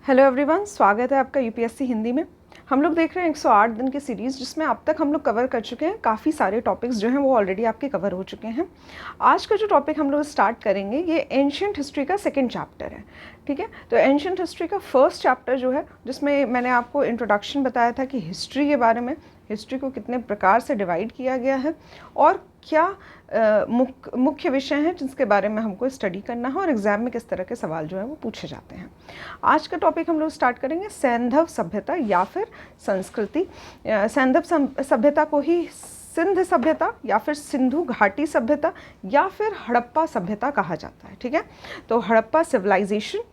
Hello everyone, स्वागत है आपका यूपीएससी हिंदी में। हम लोग देख रहे हैं 108 दिन की सीरीज़, जिसमें अब तक हम लोग कवर कर चुके हैं। काफ़ी सारे टॉपिक्स जो हैं वो ऑलरेडी आपके कवर हो चुके हैं। आज का जो टॉपिक हम लोग स्टार्ट करेंगे ये एंशिएंट हिस्ट्री का सेकंड चैप्टर है। ठीक है, तो एंशिएंट हिस्ट्री का फर्स्ट चैप्टर जो है, जिसमें मैंने आपको इंट्रोडक्शन बताया था कि हिस्ट्री के बारे में, हिस्ट्री को कितने प्रकार से डिवाइड किया गया है और क्या मुख्य विषय हैं जिसके बारे में हमको स्टडी करना है और एग्ज़ाम में किस तरह के सवाल जो है वो पूछे जाते हैं। आज का टॉपिक हम लोग स्टार्ट करेंगे सैंधव सभ्यता या फिर संस्कृति। सैंधव सभ्यता को ही सिंध सभ्यता या फिर सिंधु घाटी सभ्यता या फिर हड़प्पा सभ्यता कहा जाता है। ठीक है, तो हड़प्पा सिविलाइजेशन,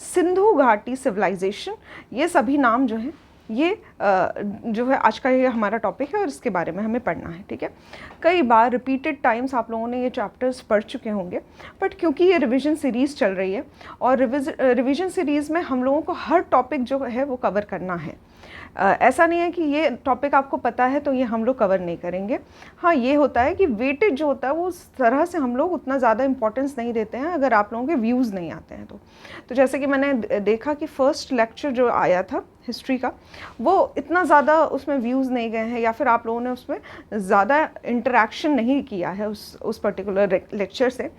सिंधु घाटी सिविलाइजेशन, ये सभी नाम जो हैं ये जो है आज का ये हमारा टॉपिक है और इसके बारे में हमें पढ़ना है। ठीक है, कई बार रिपीटेड टाइम्स आप लोगों ने ये चैप्टर्स पढ़ चुके होंगे, बट क्योंकि ये रिवीजन सीरीज़ चल रही है और रिवीजन सीरीज़ में हम लोगों को हर टॉपिक जो है वो कवर करना है। ऐसा नहीं है कि ये टॉपिक आपको पता है तो ये हम लोग कवर नहीं करेंगे। हाँ, ये होता है कि वेटेज जो होता है वो उस तरह से हम लोग उतना ज़्यादा इंपॉर्टेंस नहीं देते हैं अगर आप लोगों के व्यूज़ नहीं आते हैं तो जैसे कि मैंने देखा कि फ़र्स्ट लेक्चर जो आया था हिस्ट्री का, वो इतना ज़्यादा उसमें व्यूज़ नहीं गए हैं या फिर आप लोगों ने उसमें ज़्यादा इंटरेक्शन नहीं किया है उस पर्टिकुलर लेक्चर से।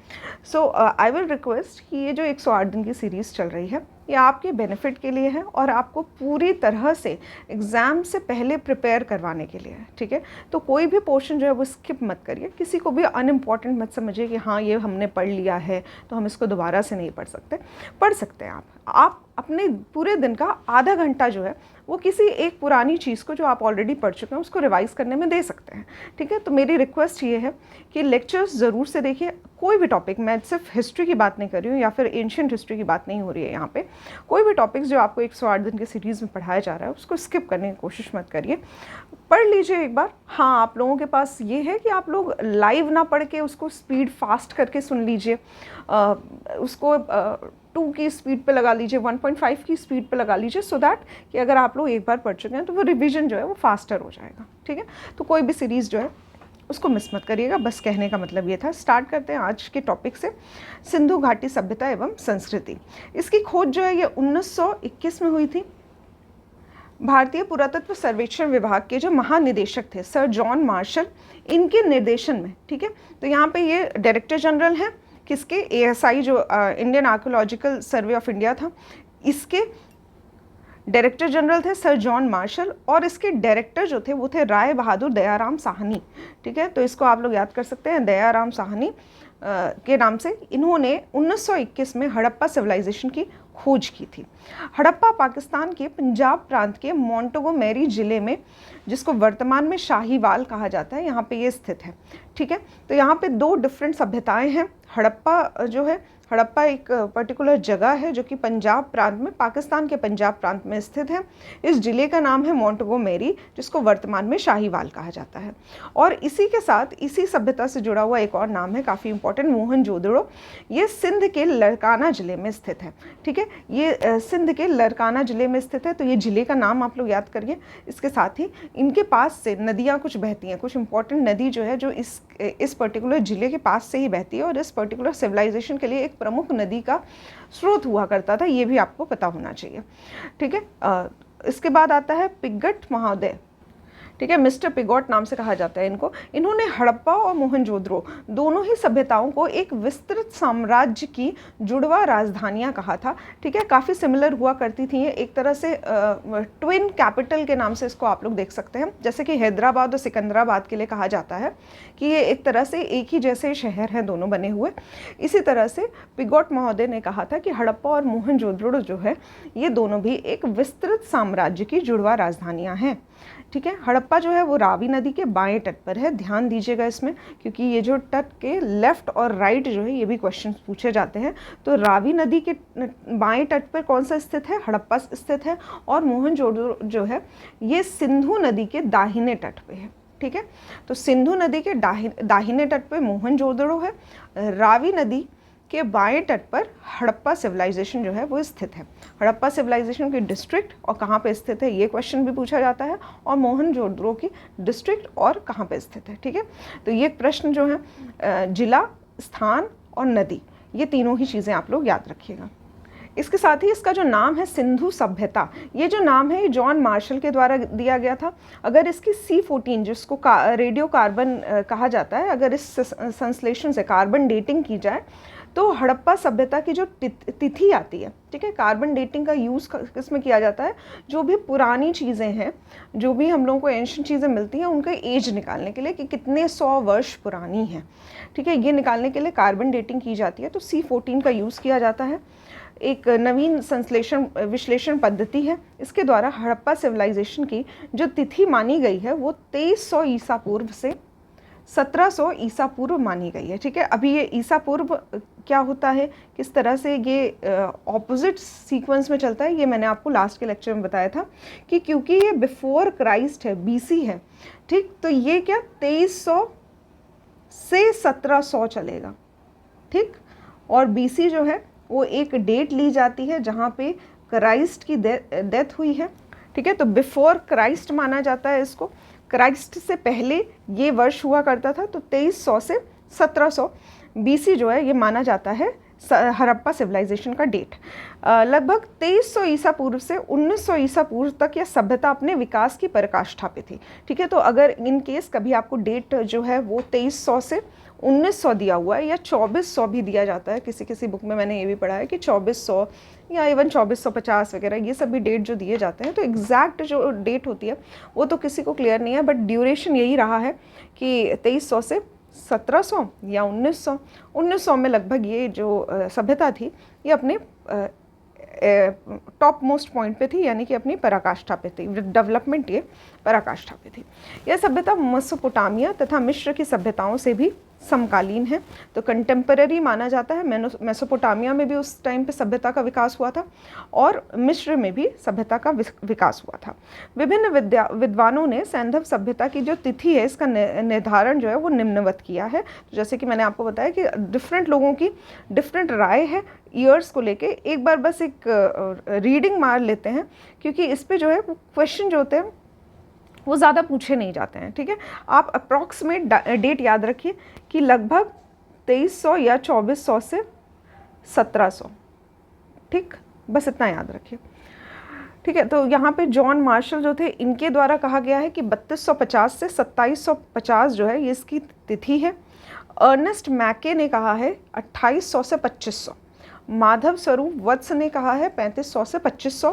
सो आई विल रिक्वेस्ट कि ये जो 108 दिन की सीरीज़ चल रही है ये आपके बेनिफिट के लिए है और आपको पूरी तरह से एग्ज़ाम से पहले प्रिपेयर करवाने के लिए है। ठीक है, तो कोई भी पोर्शन जो है वो स्किप मत करिए, किसी को भी अनइम्पॉर्टेंट मत समझिए कि हाँ ये हमने पढ़ लिया है तो हम इसको दोबारा से नहीं पढ़ सकते हैं। आप अपने पूरे दिन का आधा घंटा जो है वो किसी एक पुरानी चीज़ को जो आप ऑलरेडी पढ़ चुके हैं उसको रिवाइज करने में दे सकते हैं। ठीक है, तो मेरी रिक्वेस्ट ये है कि लेक्चर्स ज़रूर से देखिए। कोई भी टॉपिक, मैं सिर्फ हिस्ट्री की बात नहीं कर रही हूँ या फिर एंशिएंट हिस्ट्री की बात नहीं हो रही है यहाँ पे, कोई भी टॉपिक्स जो आपको 108 दिन की सीरीज़ में पढ़ाया जा रहा है उसको स्किप करने की कोशिश मत करिए, पढ़ लीजिए एक बार। हाँ, आप लोगों के पास ये है कि आप लोग लाइव ना पढ़ के उसको स्पीड फास्ट करके सुन लीजिए, उसको 2 की स्पीड पे लगा लीजिए, 1.5 की स्पीड पे लगा लीजिए, सो दैट कि अगर आप लोग एक बार पढ़ चुके हैं तो वो रिवीजन जो है वो फास्टर हो जाएगा। ठीक है, तो कोई भी सीरीज़ जो है उसको मिस मत करिएगा, बस कहने का मतलब ये था। स्टार्ट करते हैं आज के टॉपिक से, सिंधु घाटी सभ्यता एवं संस्कृति। इसकी खोज जो है ये 1921 में हुई थी। भारतीय पुरातत्व सर्वेक्षण विभाग के जो महानिदेशक थे सर जॉन मार्शल, इनके निर्देशन में, ठीक है, तो यहाँ पे ये डायरेक्टर जनरल हैं किसके, ASI जो Indian archaeological survey of India था, इसके डायरेक्टर जनरल थे सर जॉन मार्शल और इसके डायरेक्टर जो थे वो थे राय बहादुर दयाराम साहनी। ठीक है, तो इसको आप लोग याद कर सकते हैं, दयाराम साहनी के नाम से। इन्होंने 1921 में हड़प्पा सिविलाइजेशन की खोज की थी। हड़प्पा पाकिस्तान के पंजाब प्रांत के मोंटगोमेरी ज़िले में, जिसको वर्तमान में शाहीवाल कहा जाता है, यहाँ पे ये स्थित है। ठीक है, तो यहाँ पे 2 डिफरेंट सभ्यताएं हैं। हड़प्पा जो है, हड़प्पा एक पर्टिकुलर जगह है जो कि पंजाब प्रांत में, पाकिस्तान के पंजाब प्रांत में स्थित है। इस ज़िले का नाम है मोंटगोमेरी, जिसको वर्तमान में शाहीवाल कहा जाता है। और इसी के साथ इसी सभ्यता से जुड़ा हुआ एक और नाम है काफ़ी इंपॉर्टेंट, मोहनजोदड़ो। ये सिंध के लड़काना ज़िले में स्थित है। ठीक है, ये सिंध के लड़काना ज़िले में स्थित है, तो ये ज़िले का नाम आप लोग याद करिए। इसके साथ ही इनके पास से नदियाँ कुछ बहती हैं, कुछ इंपॉर्टेंट नदी जो है जो इस पर्टिकुलर ज़िले के पास से ही बहती है और इस पर्टिकुलर सिविलाइजेशन के लिए एक प्रमुख नदी का स्रोत हुआ करता था, ये भी आपको पता होना चाहिए। ठीक है, इसके बाद आता है पिगट महोदय। ठीक है, मिस्टर पिगॉट नाम से कहा जाता है इनको। इन्होंने हड़प्पा और मोहनजोदड़ो दोनों ही सभ्यताओं को एक विस्तृत साम्राज्य की जुड़वा राजधानियां कहा था। ठीक है, काफ़ी सिमिलर हुआ करती थी ये, एक तरह से ट्विन कैपिटल के नाम से इसको आप लोग देख सकते हैं। जैसे कि हैदराबाद और सिकंदराबाद के लिए कहा जाता है कि ये एक तरह से एक ही जैसे शहर हैं दोनों बने हुए। इसी तरह से पिगॉट महोदय ने कहा था कि हड़प्पा और मोहनजोदड़ो जो है ये दोनों भी एक विस्तृत साम्राज्य की जुड़वा राजधानियाँ हैं। ठीक है, हड़प्पा जो है वो रावी नदी के बाएं तट पर है, ध्यान दीजिएगा इसमें, क्योंकि ये जो तट के लेफ़्ट और राइट जो है ये भी क्वेश्चन पूछे जाते हैं। तो रावी नदी के बाएं तट पर कौन सा स्थित है, हड़प्पा स्थित है, और मोहनजोदड़ो जो है ये सिंधु नदी के दाहिने तट पे है। ठीक है, तो सिंधु नदी के दाहिने तट पे मोहनजोदड़ो है, रावी नदी के बाएं तट पर हड़प्पा सिविलाइजेशन जो है वो स्थित है। हड़प्पा सिविलाइजेशन की डिस्ट्रिक्ट और कहाँ पे स्थित है ये क्वेश्चन भी पूछा जाता है, और मोहनजोदड़ो की डिस्ट्रिक्ट और कहाँ पे स्थित है। ठीक है, तो ये प्रश्न जो है जिला, स्थान और नदी, ये तीनों ही चीज़ें आप लोग याद रखिएगा। इसके साथ ही इसका जो नाम है सिंधु सभ्यता, ये जो नाम है ये जॉन मार्शल के द्वारा दिया गया था। अगर इसकी C14 जिसको रेडियो कार्बन कहा जाता है, अगर इस संश्लेषण से कार्बन डेटिंग की जाए तो हड़प्पा सभ्यता की जो तिथि आती है, ठीक है, कार्बन डेटिंग का यूज़ किसमें किया जाता है, जो भी पुरानी चीज़ें हैं, जो भी हम लोगों को एंशिएंट चीज़ें मिलती हैं उनका एज निकालने के लिए कि कितने 100 वर्ष पुरानी हैं, ठीक है, ये निकालने के लिए कार्बन डेटिंग की जाती है। तो C14 का यूज़ किया जाता है। एक नवीन संश्लेषण विश्लेषण पद्धति है, इसके द्वारा हड़प्पा सिविलाइजेशन की जो तिथि मानी गई है वो 2300 ईसा पूर्व से 1700 ईसा पूर्व मानी गई है, ठीक है। अभी ये ईसा पूर्व क्या होता है, किस तरह से ये ऑपोजिट सीक्वेंस में चलता है, ये मैंने आपको लास्ट के लेक्चर में बताया था कि क्योंकि ये बिफोर क्राइस्ट है, BC है, ठीक, तो ये क्या 2300 से 1700 चलेगा, ठीक। और BC जो है वो एक डेट ली जाती है जहाँ पे क्राइस्ट की डेथ हुई है, ठीक है, तो बिफोर क्राइस्ट माना जाता है इसको। क्राइस्ट से पहले ये वर्ष हुआ करता था, तो 2300 से 1700 BC जो है ये माना जाता है हड़प्पा सिविलाइजेशन का डेट। लगभग 2300 ईसा पूर्व से 1900 ईसा पूर्व तक यह सभ्यता अपने विकास की पराकाष्ठा पे थी, ठीक है। तो अगर इन केस कभी आपको डेट जो है वो 2300 से 1900 दिया हुआ है या 2400 भी दिया जाता है, किसी किसी बुक में मैंने ये भी पढ़ा है कि 2400 या इवन 2450 वगैरह, ये सब भी डेट जो दिए जाते हैं, तो एग्जैक्ट जो डेट होती है वो तो किसी को क्लियर नहीं है, बट ड्यूरेशन यही रहा है कि 2300 से 1700 या 1900 में लगभग ये जो सभ्यता थी ये अपने टॉप मोस्ट पॉइंट पे थी, यानी कि अपनी पराकाष्ठा पे थी, डेवलपमेंट ये पराकाष्ठा पे थी। यह सभ्यता मेसोपोटामिया तथा मिस्र की सभ्यताओं से भी समकालीन है, तो कंटेम्पररी माना जाता है। मेसोपोटामिया में भी उस टाइम पे सभ्यता का विकास हुआ था और मिस्र में भी सभ्यता का विकास हुआ था। विभिन्न विद्वानों ने सैंधव सभ्यता की जो तिथि है इसका निर्धारण जो है वो निम्नवत किया है। तो जैसे कि मैंने आपको बताया कि डिफरेंट लोगों की डिफरेंट राय है ईयर्स को लेके। एक बार बस एक रीडिंग मार लेते हैं, क्योंकि इस पे जो है क्वेश्चन जो होते हैं वो ज़्यादा पूछे नहीं जाते हैं, ठीक है। आप अप्रॉक्सीमेट डेट याद रखिए कि लगभग 2300 या 2400 से 1700, ठीक, बस इतना याद रखिए, ठीक है। तो यहाँ पे जॉन मार्शल जो थे इनके द्वारा कहा गया है कि 3250 से 2750 जो है ये इसकी तिथि है। अर्नेस्ट मैके ने कहा है 2800 से 2500। माधव स्वरूप वत्स ने कहा है 3500 से 2500।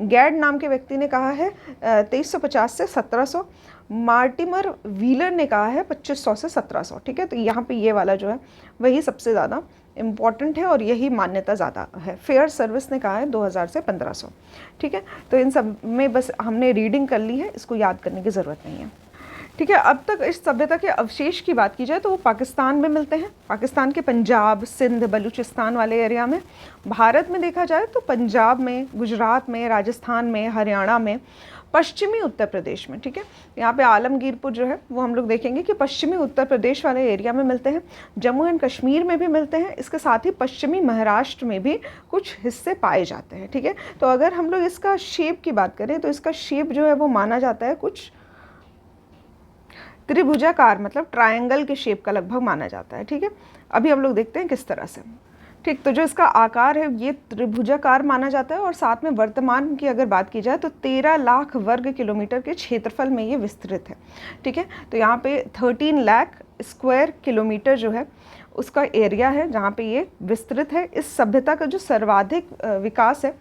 गैड नाम के व्यक्ति ने कहा है 2350 से 1700। मार्टिमर व्हीलर ने कहा है 2500 से 1700, ठीक है। तो यहाँ पे ये वाला जो है वही सबसे ज़्यादा इम्पॉर्टेंट है और यही मान्यता ज़्यादा है। फेयर सर्विस ने कहा है 2000 से 1500, ठीक है। तो इन सब में बस हमने रीडिंग कर ली है, इसको याद करने की ज़रूरत नहीं है, ठीक है। अब तक इस सभ्यता के अवशेष की बात की जाए तो वो पाकिस्तान में मिलते हैं, पाकिस्तान के पंजाब, सिंध, बलूचिस्तान वाले एरिया में। भारत में देखा जाए तो पंजाब में, गुजरात में, राजस्थान में, हरियाणा में, पश्चिमी उत्तर प्रदेश में, ठीक है। यहाँ पे आलमगीरपुर जो है वो हम लोग देखेंगे कि पश्चिमी उत्तर प्रदेश वाले एरिया में मिलते हैं। जम्मू एंड कश्मीर में भी मिलते हैं। इसके साथ ही पश्चिमी महाराष्ट्र में भी कुछ हिस्से पाए जाते हैं, ठीक है। तो अगर हम लोग इसका शेप की बात करें तो इसका शेप जो है वो माना जाता है कुछ त्रिभुजाकार, मतलब ट्रायंगल के शेप का लगभग माना जाता है, ठीक है। अभी हम लोग देखते हैं किस तरह से, ठीक। तो जो इसका आकार है ये त्रिभुजाकार माना जाता है और साथ में वर्तमान की अगर बात की जाए तो 13 लाख वर्ग किलोमीटर के क्षेत्रफल में ये विस्तृत है, ठीक है। तो यहाँ पे 13 लाख स्क्वायर किलोमीटर जो है उसका एरिया है जहाँ पे ये विस्तृत है। इस सभ्यता का जो सर्वाधिक विकास है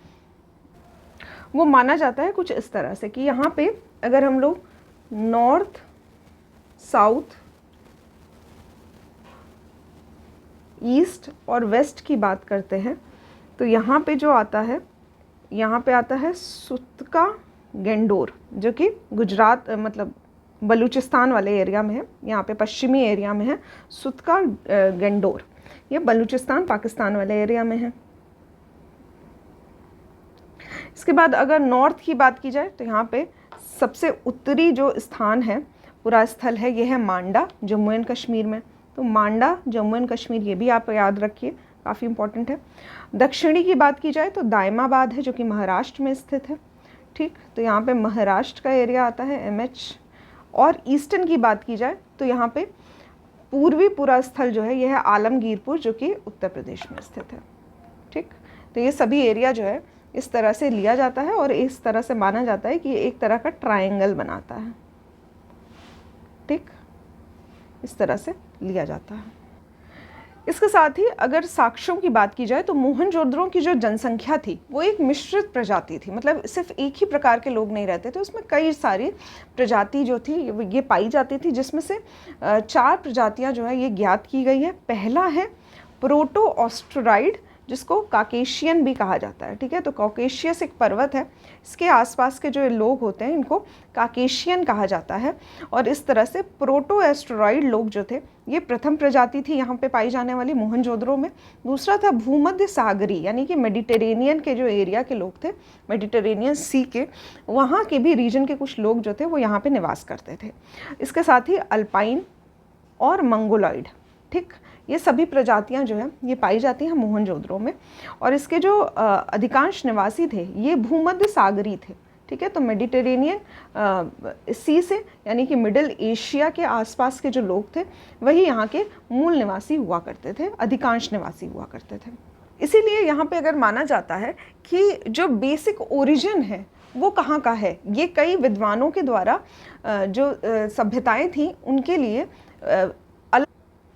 वो माना जाता है कुछ इस तरह से कि यहाँ पे अगर हम लोग नॉर्थ, साउथ, ईस्ट और वेस्ट की बात करते हैं तो यहाँ पे जो आता है, यहाँ पे आता है सुतका गेंडोर, जो कि गुजरात मतलब बलूचिस्तान वाले एरिया में है। यहाँ पे पश्चिमी एरिया में है सुतका गेंडोर, ये बलूचिस्तान पाकिस्तान वाले एरिया में है। इसके बाद अगर नॉर्थ की बात की जाए तो यहाँ पे सबसे उत्तरी जो स्थान है, पूरा स्थल है, ये है मांडा, जम्मू एंड कश्मीर में। तो मांडा, जम्मू एंड कश्मीर, ये भी आप याद रखिए, काफ़ी इंपॉर्टेंट है। दक्षिणी की बात की जाए तो दायमाबाद है जो कि महाराष्ट्र में स्थित है, ठीक। तो यहाँ पे महाराष्ट्र का एरिया आता है MH। और ईस्टर्न की बात की जाए तो यहाँ पे पूर्वी पूरा स्थल जो है यह है आलमगीरपुर जो कि उत्तर प्रदेश में स्थित है, ठीक। तो ये सभी एरिया जो है इस तरह से लिया जाता है और इस तरह से माना जाता है कि ये एक तरह का ट्रायंगल बनाता है। ठीक, इस तरह से लिया जाता है। इसके साथ ही अगर साक्ष्यों की बात की जाए तो मोहनजोदड़ो की जो जनसंख्या थी वो एक मिश्रित प्रजाति थी, मतलब सिर्फ एक ही प्रकार के लोग नहीं रहते थे, उसमें कई सारी प्रजाति जो थी ये पाई जाती थी, जिसमें से 4 प्रजातियां जो है ये ज्ञात की गई है। पहला है प्रोटो ऑस्ट्रोराइड, जिसको काकेशियन भी कहा जाता है। ठीक है, तो कॉकेशियस एक पर्वत है, इसके आसपास के जो लोग होते हैं इनको काकेशियन कहा जाता है। और इस तरह से प्रोटो एस्ट्रॉइड लोग जो थे ये प्रथम प्रजाति थी यहाँ पे पाई जाने वाली मोहनजोदड़ो में। दूसरा था भूमध्य सागरी, यानी कि मेडिटेरेनियन के जो एरिया के लोग थे, मेडिटेरेनियन सी के, वहाँ के भी रीजन के कुछ लोग जो थे वो यहाँ पे निवास करते थे। इसके साथ ही अल्पाइन और मंगोलॉइड, ठीक, ये सभी प्रजातियां जो है ये पाई जाती हैं मोहनजोदड़ो में। और इसके जो अधिकांश निवासी थे ये भूमध्य सागरी थे। ठीक है, तो मेडिटेरेनियन सी से यानी कि मिडिल एशिया के आसपास के जो लोग थे वही यहाँ के मूल निवासी हुआ करते थे, अधिकांश निवासी हुआ करते थे। इसीलिए यहाँ पे अगर माना जाता है कि जो बेसिक ओरिजिन है वो कहाँ का है, ये कई विद्वानों के द्वारा जो सभ्यताएं थीं उनके लिए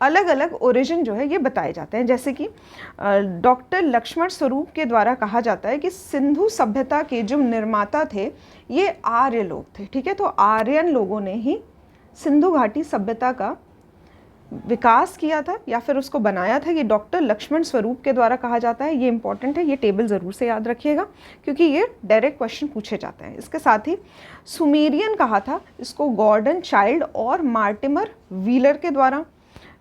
अलग अलग ओरिजिन जो है ये बताए जाते हैं। जैसे कि डॉक्टर लक्ष्मण स्वरूप के द्वारा कहा जाता है कि सिंधु सभ्यता के जो निर्माता थे ये आर्य लोग थे। ठीक है, तो आर्यन लोगों ने ही सिंधु घाटी सभ्यता का विकास किया था या फिर उसको बनाया था। ये डॉक्टर लक्ष्मण स्वरूप के द्वारा कहा जाता है। ये इंपॉर्टेंट है, ये टेबल ज़रूर से याद रखिएगा क्योंकि ये डायरेक्ट क्वेश्चन पूछे जाते हैं। इसके साथ ही सुमेरियन कहा था इसको गॉर्डन चाइल्ड और मार्टिमर व्हीलर के द्वारा।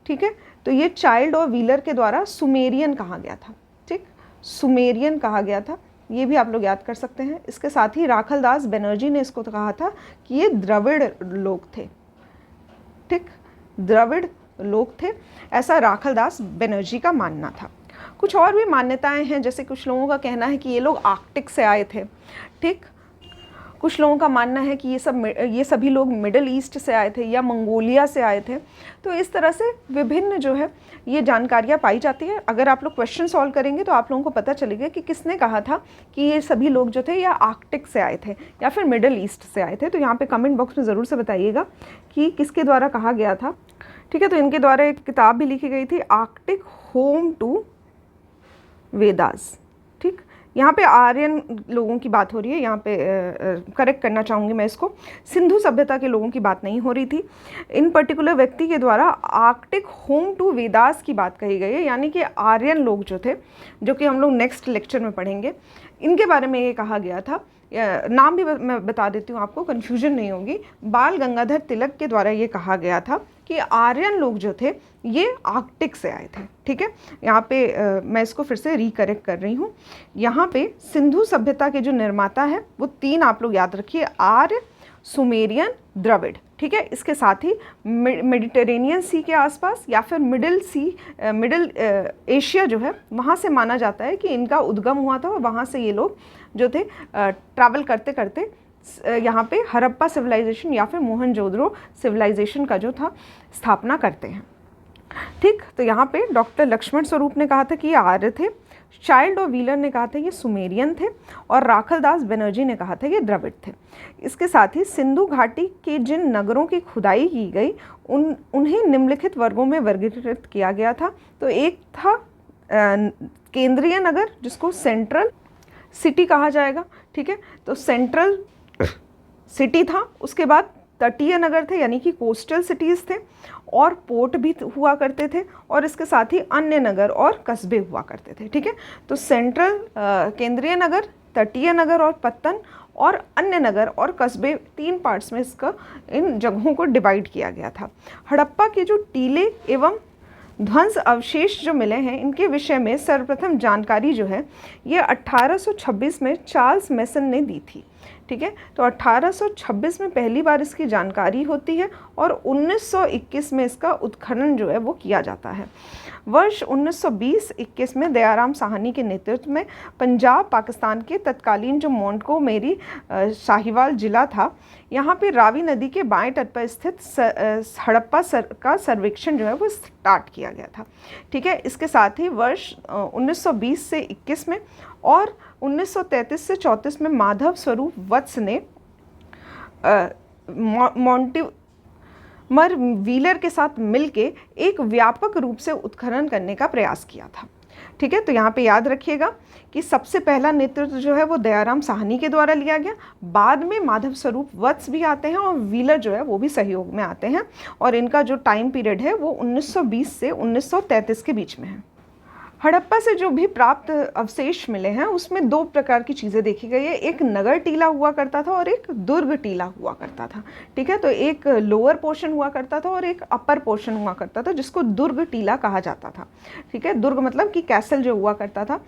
ठीक है, तो ये चाइल्ड और व्हीलर के द्वारा सुमेरियन कहा गया था। ठीक, सुमेरियन कहा गया था, ये भी आप लोग याद कर सकते हैं। इसके साथ ही राखलदास बनर्जी ने इसको कहा था कि ये द्रविड़ लोग थे। ठीक, द्रविड़ लोग थे, ऐसा राखलदास बनर्जी का मानना था। कुछ और भी मान्यताएं हैं, जैसे कुछ लोगों का कहना है कि ये लोग आर्कटिक से आए थे। ठीक, कुछ लोगों का मानना है कि ये सभी लोग मिडिल ईस्ट से आए थे या मंगोलिया से आए थे। तो इस तरह से विभिन्न जो है ये जानकारियाँ पाई जाती है। अगर आप लोग क्वेश्चन सॉल्व करेंगे तो आप लोगों को पता चलेगा कि किसने कहा था कि ये सभी लोग जो थे या आर्कटिक से आए थे या फिर मिडिल ईस्ट से आए थे। तो यहाँ पे कमेंट बॉक्स में ज़रूर से बताइएगा कि किसके द्वारा कहा गया था। ठीक है, तो इनके द्वारा एक किताब भी लिखी गई थी, आर्कटिक होम टू वेदास। ठीक, यहाँ पे आर्यन लोगों की बात हो रही है, यहाँ पे करेक्ट करना चाहूँगी मैं इसको, सिंधु सभ्यता के लोगों की बात नहीं हो रही थी। इन पर्टिकुलर व्यक्ति के द्वारा आर्कटिक होम टू वेदास की बात कही गई है, यानी कि आर्यन लोग जो थे, जो कि हम लोग नेक्स्ट लेक्चर में पढ़ेंगे, इनके बारे में ये कहा गया था। नाम भी मैं बता देती हूँ आपको, कन्फ्यूजन नहीं होगी। बाल गंगाधर तिलक के द्वारा ये कहा गया था कि आर्यन लोग जो थे ये आर्कटिक से आए थे। ठीक है, यहाँ पे मैं इसको फिर से रिकरेक्ट कर रही हूँ। यहाँ पे सिंधु सभ्यता के जो निर्माता है वो 3 आप लोग याद रखिए, आर्य, सुमेरियन, द्रविड़। ठीक है, इसके साथ ही मेडिटेरेनियन सी के आसपास या फिर मिडिल एशिया जो है वहाँ से माना जाता है कि इनका उद्गम हुआ था और वहाँ से ये लोग जो थे ट्रैवल करते करते यहाँ पे हड़प्पा सिविलाइजेशन या फिर मोहनजोदड़ो सिविलाइजेशन का जो था स्थापना करते हैं। ठीक, तो यहाँ पे डॉक्टर लक्ष्मण स्वरूप ने कहा था कि ये आर्य थे, चाइल्ड और व्हीलर ने कहा था ये सुमेरियन थे और राखलदास बनर्जी ने कहा था ये द्रविड़ थे। इसके साथ ही सिंधु घाटी के जिन नगरों की खुदाई की गई उन्हें निम्नलिखित वर्गों में वर्गीकृत किया गया था। तो एक था केंद्रीय नगर, जिसको सेंट्रल सिटी कहा जाएगा। ठीक है, तो सेंट्रल सिटी था। उसके बाद तटीय नगर थे, यानी कि कोस्टल सिटीज़ थे, और पोर्ट भी हुआ करते थे, और इसके साथ ही अन्य नगर और कस्बे हुआ करते थे। ठीक है, तो सेंट्रल केंद्रीय नगर, तटीय नगर और पत्तन, और अन्य नगर और कस्बे, 3 पार्ट्स में इन जगहों को डिवाइड किया गया था। हड़प्पा के जो टीले एवं ध्वंस अवशेष जो मिले हैं इनके विषय में सर्वप्रथम जानकारी जो है ये 1826 में चार्ल्स मेसन ने दी थी। ठीक है। तो 1826 में पहली बार इसकी जानकारी होती है और 1921 में इसका उत्खनन जो है वो किया जाता है। वर्ष 1920-21 में दयाराम साहनी के नेतृत्व में पंजाब पाकिस्तान के तत्कालीन जो मोंटगोमेरी साहिवाल ज़िला था, यहाँ पे रावी नदी के बाएं तट पर स्थित हड़प्पा का सर्वेक्षण जो है वो स्टार्ट किया गया था। ठीक है। इसके साथ ही वर्ष 1920 से 21 में और 1933 से 34 में माधव स्वरूप वत्स ने मर व्हीलर के साथ मिलके एक व्यापक रूप से उत्खनन करने का प्रयास किया था। ठीक है। तो यहाँ पे याद रखिएगा कि सबसे पहला नेतृत्व जो है वो दयाराम साहनी के द्वारा लिया गया, बाद में माधव स्वरूप वत्स भी आते हैं और व्हीलर जो है वो भी सहयोग में आते हैं, और इनका जो टाइम पीरियड है वो 1920 से 1933 के बीच में है। हड़प्पा से जो भी प्राप्त अवशेष मिले हैं उसमें दो प्रकार की चीज़ें देखी गई है, एक नगर टीला हुआ करता था और एक दुर्ग टीला हुआ करता था। ठीक है। तो एक लोअर पोर्शन हुआ करता था और एक अपर पोर्शन हुआ करता था, जिसको दुर्ग टीला कहा जाता था। ठीक है। दुर्ग मतलब कि कैसल जो हुआ करता था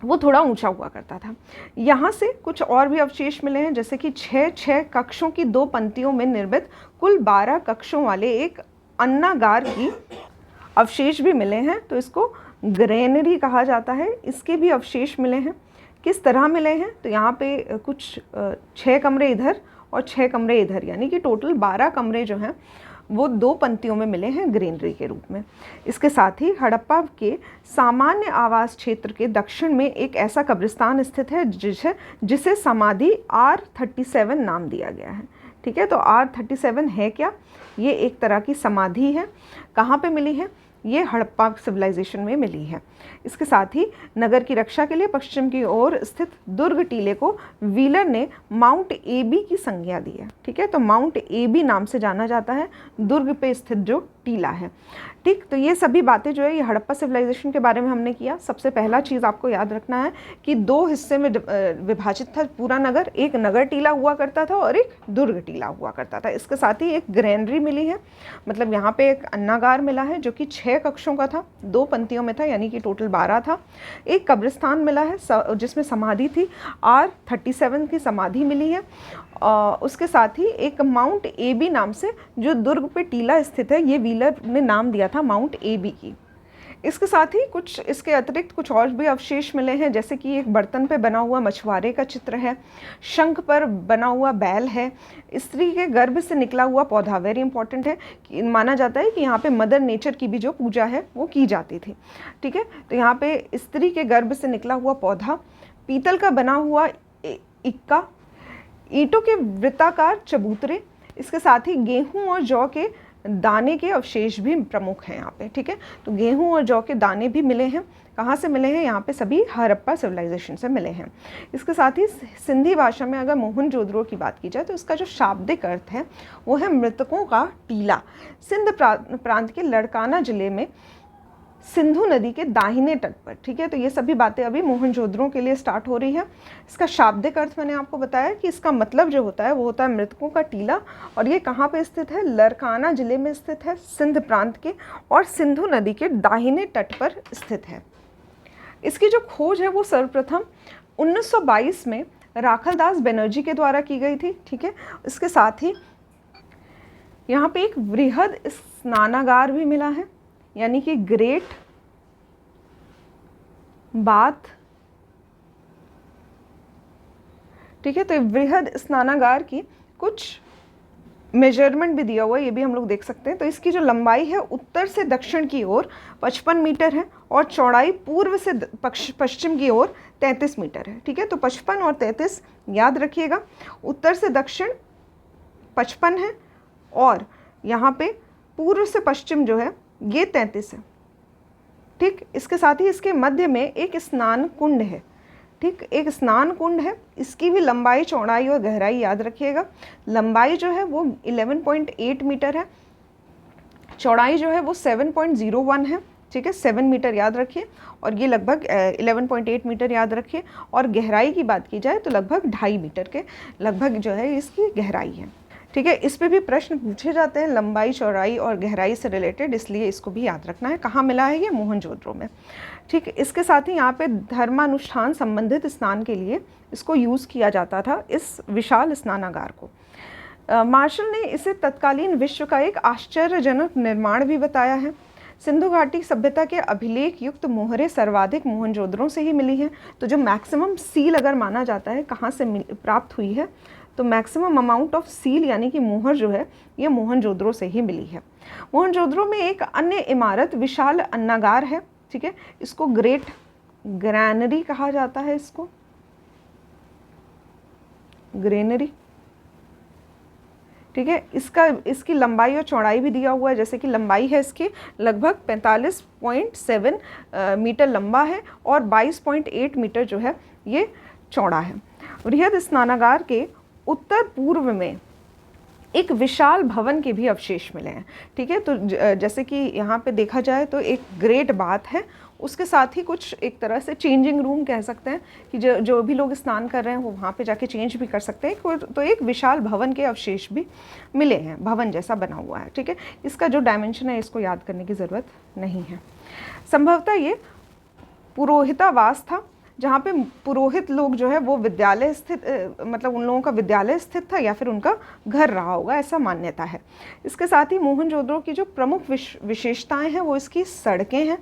वो थोड़ा ऊंचा हुआ करता था। यहाँ से कुछ और भी अवशेष मिले हैं, जैसे कि 6 कक्षों की 2 पंक्तियों में निर्मित कुल 12 कक्षों वाले एक अन्नागार की अवशेष भी मिले हैं। तो इसको ग्रेनरी कहा जाता है। इसके भी अवशेष मिले हैं। किस तरह मिले हैं? तो यहाँ पे कुछ 6 कमरे इधर और 6 कमरे इधर, यानी कि टोटल 12 कमरे जो हैं वो 2 पंक्तियों में मिले हैं ग्रीनरी के रूप में। इसके साथ ही हड़प्पा के सामान्य आवास क्षेत्र के दक्षिण में एक ऐसा कब्रिस्तान स्थित है जिसे समाधि R37 नाम दिया गया है। ठीक है। तो R37 है क्या? ये एक तरह की समाधि है। कहाँ पे मिली है? ये हड़प्पा सिविलाइजेशन में मिली है। इसके साथ ही नगर की रक्षा के लिए पश्चिम की ओर स्थित दुर्ग टीले को व्हीलर ने माउंट एबी की संज्ञा दी है। ठीक है। तो माउंट एबी नाम से जाना जाता है दुर्ग पे स्थित जो टीला है। ठीक। तो ये सभी बातें जो है ये हड़प्पा सिविलाइजेशन के बारे में हमने किया। सबसे पहला चीज़ आपको याद रखना है कि 2 हिस्से में विभाजित था पूरा नगर, एक नगर टीला हुआ करता था और एक दुर्ग टीला हुआ करता था। इसके साथ ही एक ग्रेनरी मिली है, मतलब यहाँ पे एक अन्नागार मिला है जो कि 6 कक्षों का था, 2 पंक्तियों में था, यानी कि टोटल 12 था। एक कब्रिस्तान मिला है जिसमें समाधि थी, R37 की समाधि मिली है। उसके साथ ही एक माउंट एबी नाम से जो दुर्ग पे टीला स्थित है, ये व्हीलर ने नाम दिया था माउंट एबी की। इसके साथ ही कुछ इसके अतिरिक्त कुछ और भी अवशेष मिले हैं, जैसे कि एक बर्तन पे बना हुआ मछुआरे का चित्र है, शंख पर बना हुआ बैल है, स्त्री के गर्भ से निकला हुआ पौधा, वेरी इंपॉर्टेंट है कि माना जाता है कि यहाँ पे मदर नेचर की भी जो पूजा है वो की जाती थी। ठीक है। तो यहाँ पे स्त्री के गर्भ से निकला हुआ पौधा, पीतल का बना हुआ इक्का, ईंटों के वृत्ताकार चबूतरे, इसके साथ ही गेहूं और जौ के दाने के अवशेष भी प्रमुख हैं यहाँ पे। ठीक है। तो गेहूं और जौ के दाने भी मिले हैं। कहाँ से मिले हैं? यहाँ पे सभी हड़प्पा सिविलाइजेशन से मिले हैं। इसके साथ ही सिंधी भाषा में अगर मोहनजोदड़ो की बात की जाए तो इसका जो शाब्दिक अर्थ है वो है मृतकों का टीला। सिंध प्रांत के लड़काना जिले में सिंधु नदी के दाहिने तट पर। ठीक है। तो ये सभी बातें अभी मोहनजोदड़ो के लिए स्टार्ट हो रही है। इसका शाब्दिक अर्थ मैंने आपको बताया कि इसका मतलब जो होता है वो होता है मृतकों का टीला, और ये कहाँ पे स्थित है? लड़काना जिले में स्थित है, सिंध प्रांत के और सिंधु नदी के दाहिने तट पर स्थित है। इसकी जो खोज है वो सर्वप्रथम 1922 में राखलदास बनर्जी के द्वारा की गई थी। ठीक है। इसके साथ ही यहाँ पे एक वृहद स्नानागार भी मिला है, यानी कि ग्रेट बाथ। ठीक है। तो वृहद स्नानागार की कुछ मेजरमेंट भी दिया हुआ है, ये भी हम लोग देख सकते हैं। तो इसकी जो लंबाई है उत्तर से दक्षिण की ओर 55 मीटर है और चौड़ाई पूर्व से पश्चिम की ओर 33 मीटर है। ठीक है। तो 55 और 33 याद रखिएगा। उत्तर से दक्षिण 55 है और यहाँ पे पूर्व से पश्चिम जो है ये 33 है। ठीक। इसके साथ ही इसके मध्य में एक स्नान कुंड है। ठीक। एक स्नान कुंड है, इसकी भी लंबाई चौड़ाई और गहराई याद रखिएगा। लंबाई जो है वो 11.8 मीटर है, चौड़ाई जो है वो 7.01 है। ठीक है। 7 मीटर याद रखिए, और ये लगभग 11.8 मीटर याद रखिए। और गहराई की बात की जाए तो लगभग 2.5 मीटर के लगभग जो है इसकी गहराई है। ठीक है, इस पे भी प्रश्न पूछे जाते हैं लंबाई, चौड़ाई और गहराई से रिलेटेड, इसलिए इसको भी याद रखना है। कहाँ मिला है ये? मोहनजोदड़ो में। ठीक है, इसके साथ ही यहाँ पे धर्मानुष्ठान संबंधित स्नान के लिए इसको यूज़ किया जाता था, इस विशाल स्नानागार को। मार्शल ने इसे तत्कालीन विश्व का एक आश्चर्यजनक निर्माण भी बताया है। सिंधु घाटी सभ्यता के अभिलेख युक्त मोहरें सर्वाधिक मोहनजोदड़ो से ही मिली हैं। तो जो मैक्सिमम सील अगर माना जाता है कहाँ से प्राप्त हुई है, तो मैक्सिमम अमाउंट ऑफ सील यानी कि मोहर जो है ये मोहनजोदड़ो से ही मिली है। मोहनजोदड़ो में एक अन्य इमारत विशाल अन्नागार है। ठीक है, इसको ग्रेट ग्रैनरी कहा जाता है, इसको ग्रेनरी। ठीक है, इसकी लंबाई और चौड़ाई भी दिया हुआ है, जैसे कि लंबाई है इसकी लगभग 45.7 मीटर लंबा है और 22.8 मीटर जो है ये चौड़ा है। बृहद स्नानागार के उत्तर पूर्व में एक विशाल भवन के भी अवशेष मिले हैं। ठीक है, तो जैसे कि यहाँ पे देखा जाए तो एक ग्रेट बात है, उसके साथ ही कुछ एक तरह से चेंजिंग रूम कह सकते हैं कि जो भी लोग स्नान कर रहे हैं वो वहाँ पे जाके चेंज भी कर सकते हैं। तो एक विशाल भवन के अवशेष भी मिले हैं, भवन जैसा बना हुआ है। ठीक है, इसका जो डायमेंशन है इसको याद करने की ज़रूरत नहीं है। संभवतः ये पुरोहितावास था, जहाँ पे पुरोहित लोग जो है वो विद्यालय स्थित मतलब उन लोगों का विद्यालय स्थित था या फिर उनका घर रहा होगा, ऐसा मान्यता है। इसके साथ ही मोहनजोदड़ो की जो प्रमुख विशेषताएं हैं वो इसकी सड़कें हैं।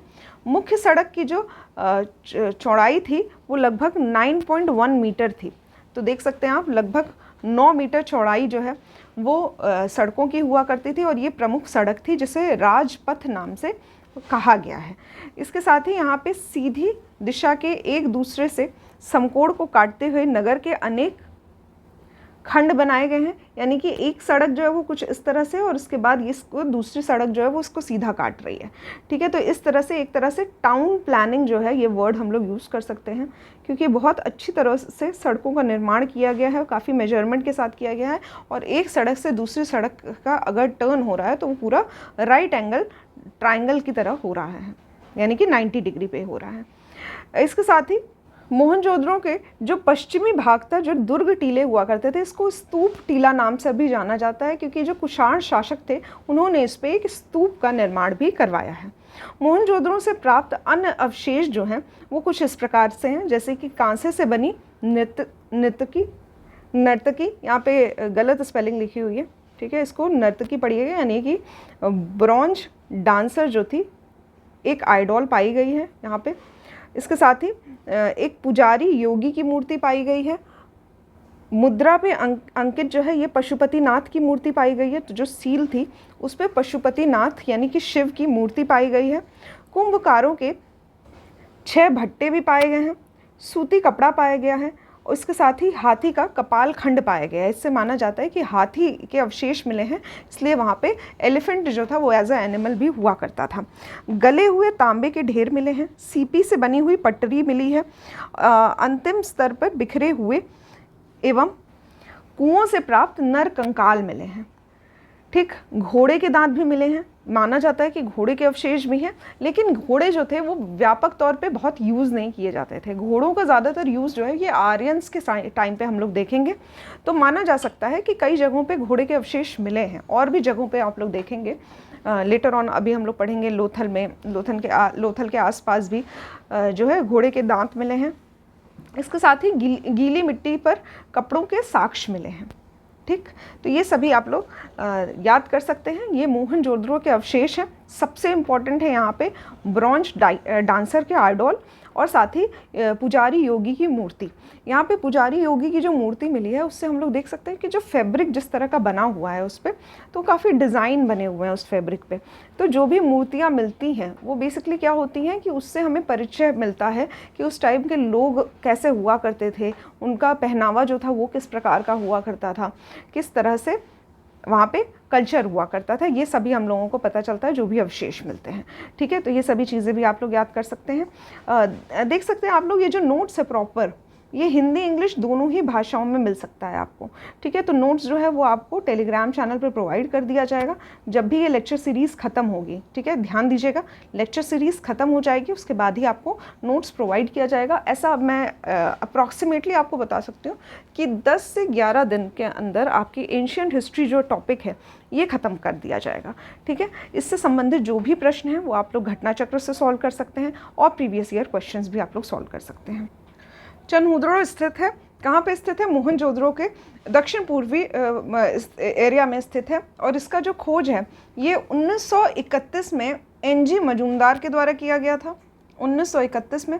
मुख्य सड़क की जो चौड़ाई थी वो लगभग 9.1 मीटर थी। तो देख सकते हैं आप, लगभग 9 मीटर चौड़ाई जो है वो सड़कों की हुआ करती थी और ये प्रमुख सड़क थी जिसे राजपथ नाम से कहा गया है। इसके साथ ही यहाँ पे सीधी दिशा के एक दूसरे से समकोण को काटते हुए नगर के अनेक खंड बनाए गए हैं, यानी कि एक सड़क जो है वो कुछ इस तरह से और उसके बाद इसको दूसरी सड़क जो है वो उसको सीधा काट रही है। ठीक है, तो इस तरह से एक तरह से टाउन प्लानिंग जो है ये वर्ड हम लोग यूज़ कर सकते हैं, क्योंकि बहुत अच्छी तरह से सड़कों का निर्माण किया गया है, काफ़ी मेजरमेंट के साथ किया गया है और एक सड़क से दूसरी सड़क का अगर टर्न हो रहा है तो वो पूरा राइट एंगल ट्राइंगल की तरह हो रहा है, यानी कि 90 डिग्री पे हो रहा है। इसके साथ ही मोहनजोदड़ो के जो पश्चिमी भाग था, जो दुर्ग टीले हुआ करते थे, इसको स्तूप टीला नाम से भी जाना जाता है, क्योंकि जो कुषाण शासक थे उन्होंने इस पर एक स्तूप का निर्माण भी करवाया है। मोहनजोदड़ो से प्राप्त अन्य अवशेष जो हैं वो कुछ इस प्रकार से हैं, जैसे कि कांसे से बनी नर्तकी, यहाँ पे गलत स्पेलिंग लिखी हुई है। ठीक है, इसको नर्तकी पढ़िएगा, यानी कि ब्रॉन्ज डांसर जो थी एक आइडॉल पाई गई है यहाँ पे। इसके साथ ही एक पुजारी योगी की मूर्ति पाई गई है। मुद्रा पे अंकित जो है ये पशुपतिनाथ की मूर्ति पाई गई है। तो जो सील थी उस पे पशुपतिनाथ यानी कि शिव की मूर्ति पाई गई है। कुंभकारों के 6 भट्टे भी पाए गए हैं। सूती कपड़ा पाया गया है और इसके साथ ही हाथी का कपाल खंड पाया गया है। इससे माना जाता है कि हाथी के अवशेष मिले हैं, इसलिए वहाँ पे एलिफेंट जो था वो एज अ एनिमल भी हुआ करता था। गले हुए तांबे के ढेर मिले हैं। सीपी से बनी हुई पटरी मिली है। अंतिम स्तर पर बिखरे हुए एवं कुओं से प्राप्त नर कंकाल मिले हैं। ठीक, घोड़े के दांत भी मिले हैं। माना जाता है कि घोड़े के अवशेष भी हैं, लेकिन घोड़े जो थे वो व्यापक तौर पे बहुत यूज़ नहीं किए जाते थे। घोड़ों का ज़्यादातर यूज़ जो है ये आर्यंस के टाइम पे हम लोग देखेंगे। तो माना जा सकता है कि कई जगहों पे घोड़े के अवशेष मिले हैं, और भी जगहों पे आप लोग देखेंगे लेटर ऑन। अभी हम लोग पढ़ेंगे लोथल में, लोथल के आसपास भी जो है घोड़े के दांत मिले हैं। इसके साथ ही गीली मिट्टी पर कपड़ों के साक्ष्य मिले हैं। ठीक, तो ये सभी आप लोग याद कर सकते हैं। ये मोहनजोदड़ो के अवशेष हैं। सबसे इम्पॉर्टेंट है यहाँ पे ब्रॉन्ज डांसर के आइडॉल और साथ ही पुजारी योगी की मूर्ति। यहाँ पे पुजारी योगी की जो मूर्ति मिली है उससे हम लोग देख सकते हैं कि जो फैब्रिक जिस तरह का बना हुआ है उस पर, तो काफ़ी डिज़ाइन बने हुए हैं उस फैब्रिक पे। तो जो भी मूर्तियाँ मिलती हैं वो बेसिकली क्या होती हैं कि उससे हमें परिचय मिलता है कि उस टाइम के लोग कैसे हुआ करते थे, उनका पहनावा जो था वो किस प्रकार का हुआ करता था, किस तरह से वहाँ पे कल्चर हुआ करता था। ये सभी हम लोगों को पता चलता है जो भी अवशेष मिलते हैं। ठीक है, तो ये सभी चीज़ें भी आप लोग याद कर सकते हैं। देख सकते हैं आप लोग ये जो नोट्स है प्रॉपर, ये हिंदी इंग्लिश दोनों ही भाषाओं में मिल सकता है आपको, ठीक है। तो नोट्स जो है वो आपको टेलीग्राम चैनल पर प्रोवाइड कर दिया जाएगा जब भी ये लेक्चर सीरीज़ ख़त्म होगी, ठीक है। ध्यान दीजिएगा, लेक्चर सीरीज़ ख़त्म हो जाएगी उसके बाद ही आपको नोट्स प्रोवाइड किया जाएगा। ऐसा मैं अप्रॉक्सीमेटली आपको बता सकती हूँ कि 10 से 11 दिन के अंदर आपकी एंशियंट हिस्ट्री जो टॉपिक है ये ख़त्म कर दिया जाएगा, ठीक है। इससे संबंधित जो भी प्रश्न हैं वो आप लोग घटना चक्र से सॉल्व कर सकते हैं और प्रीवियस ईयर क्वेश्चंस भी आप लोग सॉल्व कर सकते हैं। चनहुद्रो स्थित है, कहाँ पे स्थित है? मोहनजोदड़ो के दक्षिण पूर्वी एरिया में स्थित है और इसका जो खोज है ये 1931 में एनजी मजूमदार के द्वारा किया गया था। 1931 में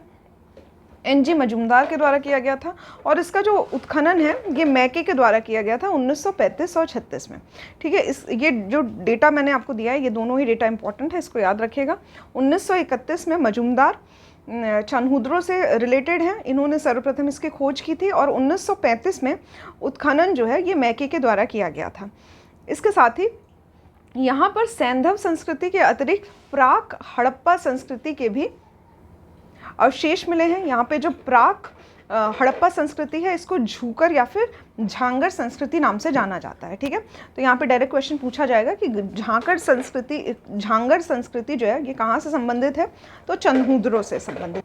एनजी मजूमदार के द्वारा किया गया था और इसका जो उत्खनन है ये मैके के द्वारा किया गया था 1935 और 36 में, ठीक है। ये जो डेटा मैंने आपको दिया है ये दोनों ही डेटा इंपॉर्टेंट है, इसको याद रखिएगा। 1931 में मजूमदार चनहुद्रो से रिलेटेड हैं, इन्होंने सर्वप्रथम इसकी खोज की थी और 1935 में उत्खनन जो है ये मैके के द्वारा किया गया था। इसके साथ ही यहाँ पर सैंधव संस्कृति के अतिरिक्त प्राक हड़प्पा संस्कृति के भी अवशेष मिले हैं। यहाँ पे जो प्राक हड़प्पा संस्कृति है इसको झूकर या फिर झांगर संस्कृति नाम से जाना जाता है, ठीक है। तो यहाँ पे डायरेक्ट क्वेश्चन पूछा जाएगा कि झांगर संस्कृति जो है ये कहाँ से संबंधित है? तो चनहुद्रो से संबंधित।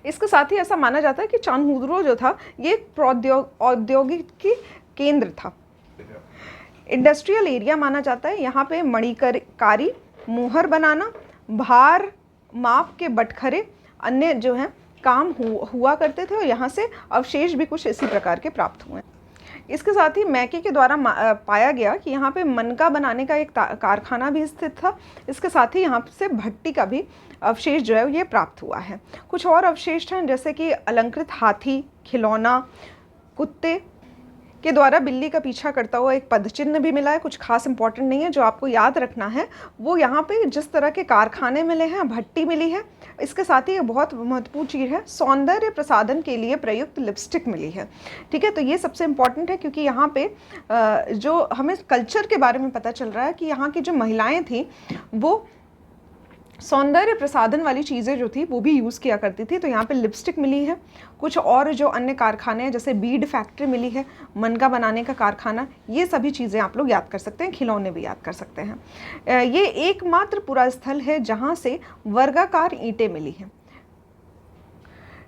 इसके साथ ही ऐसा माना जाता है कि चनहुद्रो जो था ये औद्योगिकी केंद्र था, इंडस्ट्रियल एरिया माना जाता है। यहाँ पे मणिकारी, मोहर बनाना, भार माप के बटखरे अन्य जो हैं काम हुआ करते थे और यहाँ से अवशेष भी कुछ इसी प्रकार के प्राप्त हुए। इसके साथ ही मैके के द्वारा पाया गया कि यहाँ पे मनका बनाने का एक कारखाना भी स्थित था। इसके साथ ही यहाँ से भट्टी का भी अवशेष जो है ये प्राप्त हुआ है। कुछ और अवशेष हैं जैसे कि अलंकृत हाथी, खिलौना, कुत्ते के द्वारा बिल्ली का पीछा करता हुआ एक पदचिन्ह भी मिला है। कुछ खास इंपॉर्टेंट नहीं है, जो आपको याद रखना है वो यहाँ पे जिस तरह के कारखाने मिले हैं, भट्टी मिली है। इसके साथ ही एक बहुत महत्वपूर्ण चीज़ है, सौंदर्य प्रसाधन के लिए प्रयुक्त लिपस्टिक मिली है, ठीक है। तो ये सबसे इम्पॉर्टेंट है क्योंकि यहाँ पे जो हमें कल्चर के बारे में पता चल रहा है कि यहाँ की जो महिलाएँ थीं वो सौंदर्य प्रसाधन वाली चीज़ें जो थी वो भी यूज़ किया करती थी। तो यहाँ पे लिपस्टिक मिली है। कुछ और जो अन्य कारखाने हैं जैसे बीड फैक्ट्री मिली है, मनका बनाने का कारखाना, ये सभी चीज़ें आप लोग याद कर सकते हैं, खिलौने भी याद कर सकते हैं। ये एकमात्र पूरा स्थल है जहाँ से वर्गाकार ईंटें मिली हैं,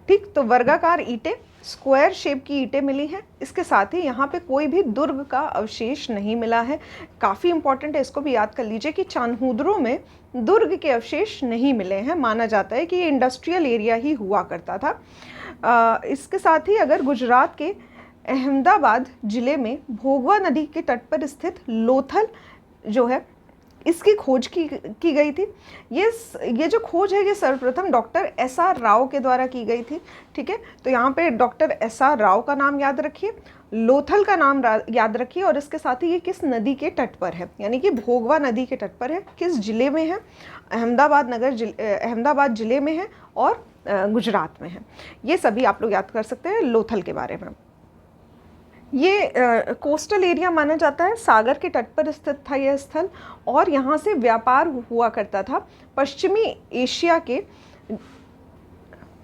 ठीक। तो वर्गाकार ईंटें, स्क्वायर शेप की ईंटें मिली हैं। इसके साथ ही यहाँ पे कोई भी दुर्ग का अवशेष नहीं मिला है। काफ़ी इंपॉर्टेंट है, इसको भी याद कर लीजिए कि चनहुद्रो में दुर्ग के अवशेष नहीं मिले हैं। माना जाता है कि ये इंडस्ट्रियल एरिया ही हुआ करता था। इसके साथ ही अगर गुजरात के अहमदाबाद ज़िले में भोगवा नदी के तट पर स्थित लोथल जो है इसकी खोज की गई थी। ये जो खोज है ये सर्वप्रथम डॉक्टर SR राव के द्वारा की गई थी, ठीक है। तो यहाँ पे डॉक्टर SR राव का नाम याद रखिए, लोथल का नाम याद रखिए और इसके साथ ही ये किस नदी के तट पर है, यानी कि भोगवा नदी के तट पर है। किस ज़िले में है? अहमदाबाद ज़िले में है और गुजरात में है। ये सभी आप लोग याद कर सकते हैं लोथल के बारे में। ये कोस्टल एरिया माना जाता है, सागर के तट पर स्थित था यह स्थल और यहाँ से व्यापार हुआ करता था। पश्चिमी एशिया के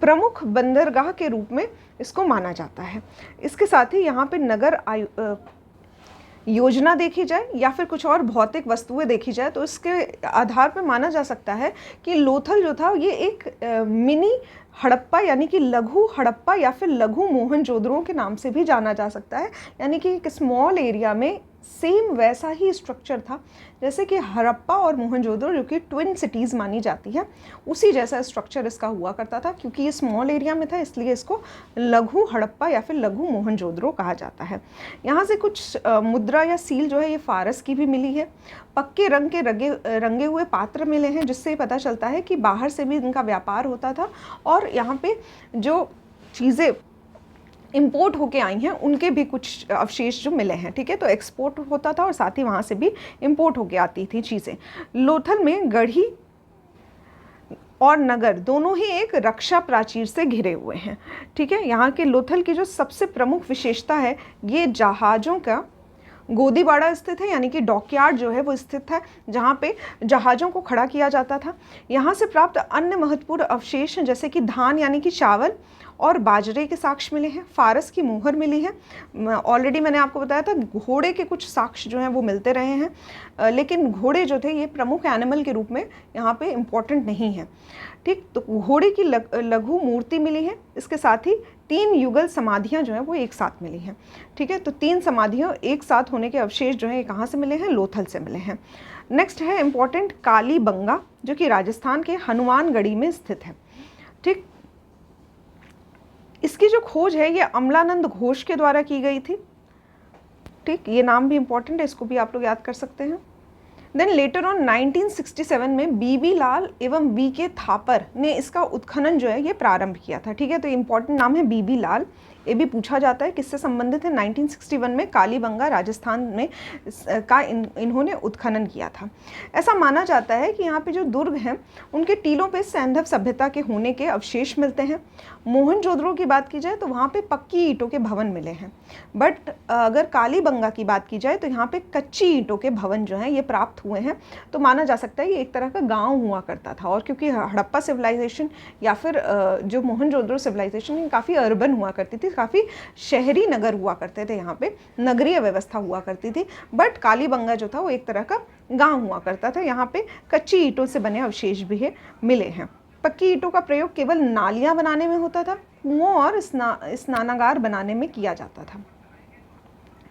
प्रमुख बंदरगाह के रूप में इसको माना जाता है। इसके साथ ही यहाँ पे नगर योजना देखी जाए या फिर कुछ और भौतिक वस्तुएं देखी जाए तो इसके आधार पर माना जा सकता है कि लोथल जो था ये एक मिनी हड़प्पा यानी कि लघु हड़प्पा या फिर लघु मोहनजोदड़ो के नाम से भी जाना जा सकता है। यानी कि एक स्मॉल एरिया में सेम वैसा ही स्ट्रक्चर था जैसे कि हड़प्पा और मोहनजोदड़ो जो कि ट्विन सिटीज़ मानी जाती है, उसी जैसा स्ट्रक्चर इसका हुआ करता था। क्योंकि ये स्मॉल एरिया में था इसलिए इसको लघु हड़प्पा या फिर लघु मोहनजोदड़ो कहा जाता है। यहाँ से कुछ मुद्रा या सील जो है ये फारस की भी मिली है। पक्के रंग के रंगे हुए पात्र मिले हैं जिससे पता चलता है कि बाहर से भी इनका व्यापार होता था और यहाँ पे जो चीज़ें इंपोर्ट होके आई हैं उनके भी कुछ अवशेष जो मिले हैं, ठीक है। तो एक्सपोर्ट होता था और साथ ही वहाँ से भी इंपोर्ट होके आती थी चीज़ें। लोथल में गढ़ी और नगर दोनों ही एक रक्षा प्राचीर से घिरे हुए हैं, ठीक है। यहाँ के लोथल की जो सबसे प्रमुख विशेषता है ये जहाज़ों का गोदीबाड़ा स्थित है, यानी कि डॉकयार्ड जो है वो स्थित है जहाँ पे जहाज़ों को खड़ा किया जाता था। यहाँ से प्राप्त अन्य महत्वपूर्ण अवशेष हैं जैसे कि धान यानी कि चावल और बाजरे के साक्ष्य मिले हैं, फारस की मोहर मिली है। ऑलरेडी मैंने आपको बताया था घोड़े के कुछ साक्ष्य जो हैं वो मिलते रहे हैं, लेकिन घोड़े जो थे ये प्रमुख एनिमल के रूप में यहाँ पे इम्पॉर्टेंट नहीं है। ठीक, तो घोड़े की लघु मूर्ति मिली है। इसके साथ ही 3 युगल समाधियाँ जो हैं वो एक साथ मिली हैं। ठीक है, तो 3 समाधियाँ एक साथ होने के अवशेष जो हैं ये कहाँ से मिले हैं? लोथल से मिले हैं। नेक्स्ट है इम्पॉर्टेंट कालीबंगा, जो कि राजस्थान के हनुमानगढ़ी में स्थित है। ठीक, इसकी जो खोज है ये अमलानंद घोष के द्वारा की गई थी। ठीक, ये नाम भी इम्पॉर्टेंट है, इसको भी आप लोग याद कर सकते हैं। देन लेटर ऑन 1967 में बीबी लाल एवं वी के थापर ने इसका उत्खनन जो है ये प्रारंभ किया था। ठीक है, तो इम्पॉर्टेंट नाम है बीबी लाल। ये भी पूछा जाता है किससे संबंधित है? 1961 में कालीबंगा राजस्थान में इन्होंने उत्खनन किया था। ऐसा माना जाता है कि यहाँ पे जो दुर्ग हैं उनके टीलों पे सैंधव सभ्यता के होने के अवशेष मिलते हैं। मोहनजोदड़ो की बात की जाए तो वहाँ पे पक्की ईंटों के भवन मिले हैं, बट अगर कालीबंगा की बात की जाए तो यहाँ पे कच्ची ईंटों के भवन जो हैं ये प्राप्त हुए हैं। तो माना जा सकता है ये एक तरह का गाँव हुआ करता था, और क्योंकि हड़प्पा सिविलाइजेशन या फिर जो मोहनजोदड़ो सिविलाइजेशन काफ़ी अर्बन हुआ करती थी, काफ़ी शहरी नगर हुआ करते थे, यहाँ पे नगरीय व्यवस्था हुआ करती थी, बट कालीबंगा जो था वो एक तरह का गांव हुआ करता था। यहाँ पे कच्ची ईंटों से बने अवशेष भी है मिले हैं। पक्की ईंटों का प्रयोग केवल नालियाँ बनाने में होता था, कुओं और स्नानागार बनाने में किया जाता था।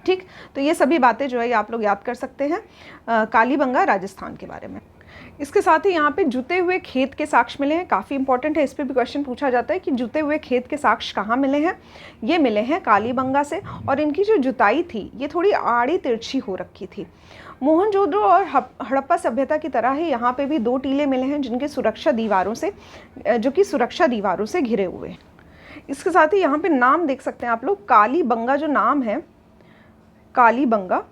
ठीक, तो ये सभी बातें जो है ये आप लोग याद कर सकते हैं कालीबंगा राजस्थान के बारे में। इसके साथ ही यहाँ पे जुते हुए खेत के साक्ष्य मिले हैं, काफ़ी इंपॉर्टेंट है, इस पर भी क्वेश्चन पूछा जाता है कि जुते हुए खेत के साक्ष्य कहाँ मिले हैं। ये मिले हैं कालीबंगा से, और इनकी जो जुताई थी ये थोड़ी आड़ी तिरछी हो रखी थी। मोहनजोदड़ो और हड़प्पा सभ्यता की तरह ही यहाँ पे भी 2 टीले मिले हैं जिनके सुरक्षा दीवारों से जो कि सुरक्षा दीवारों से घिरे हुए हैं। इसके साथ ही यहाँ पे नाम देख सकते हैं आप लोग, कालीबंगा जो नाम है कालीबंगा,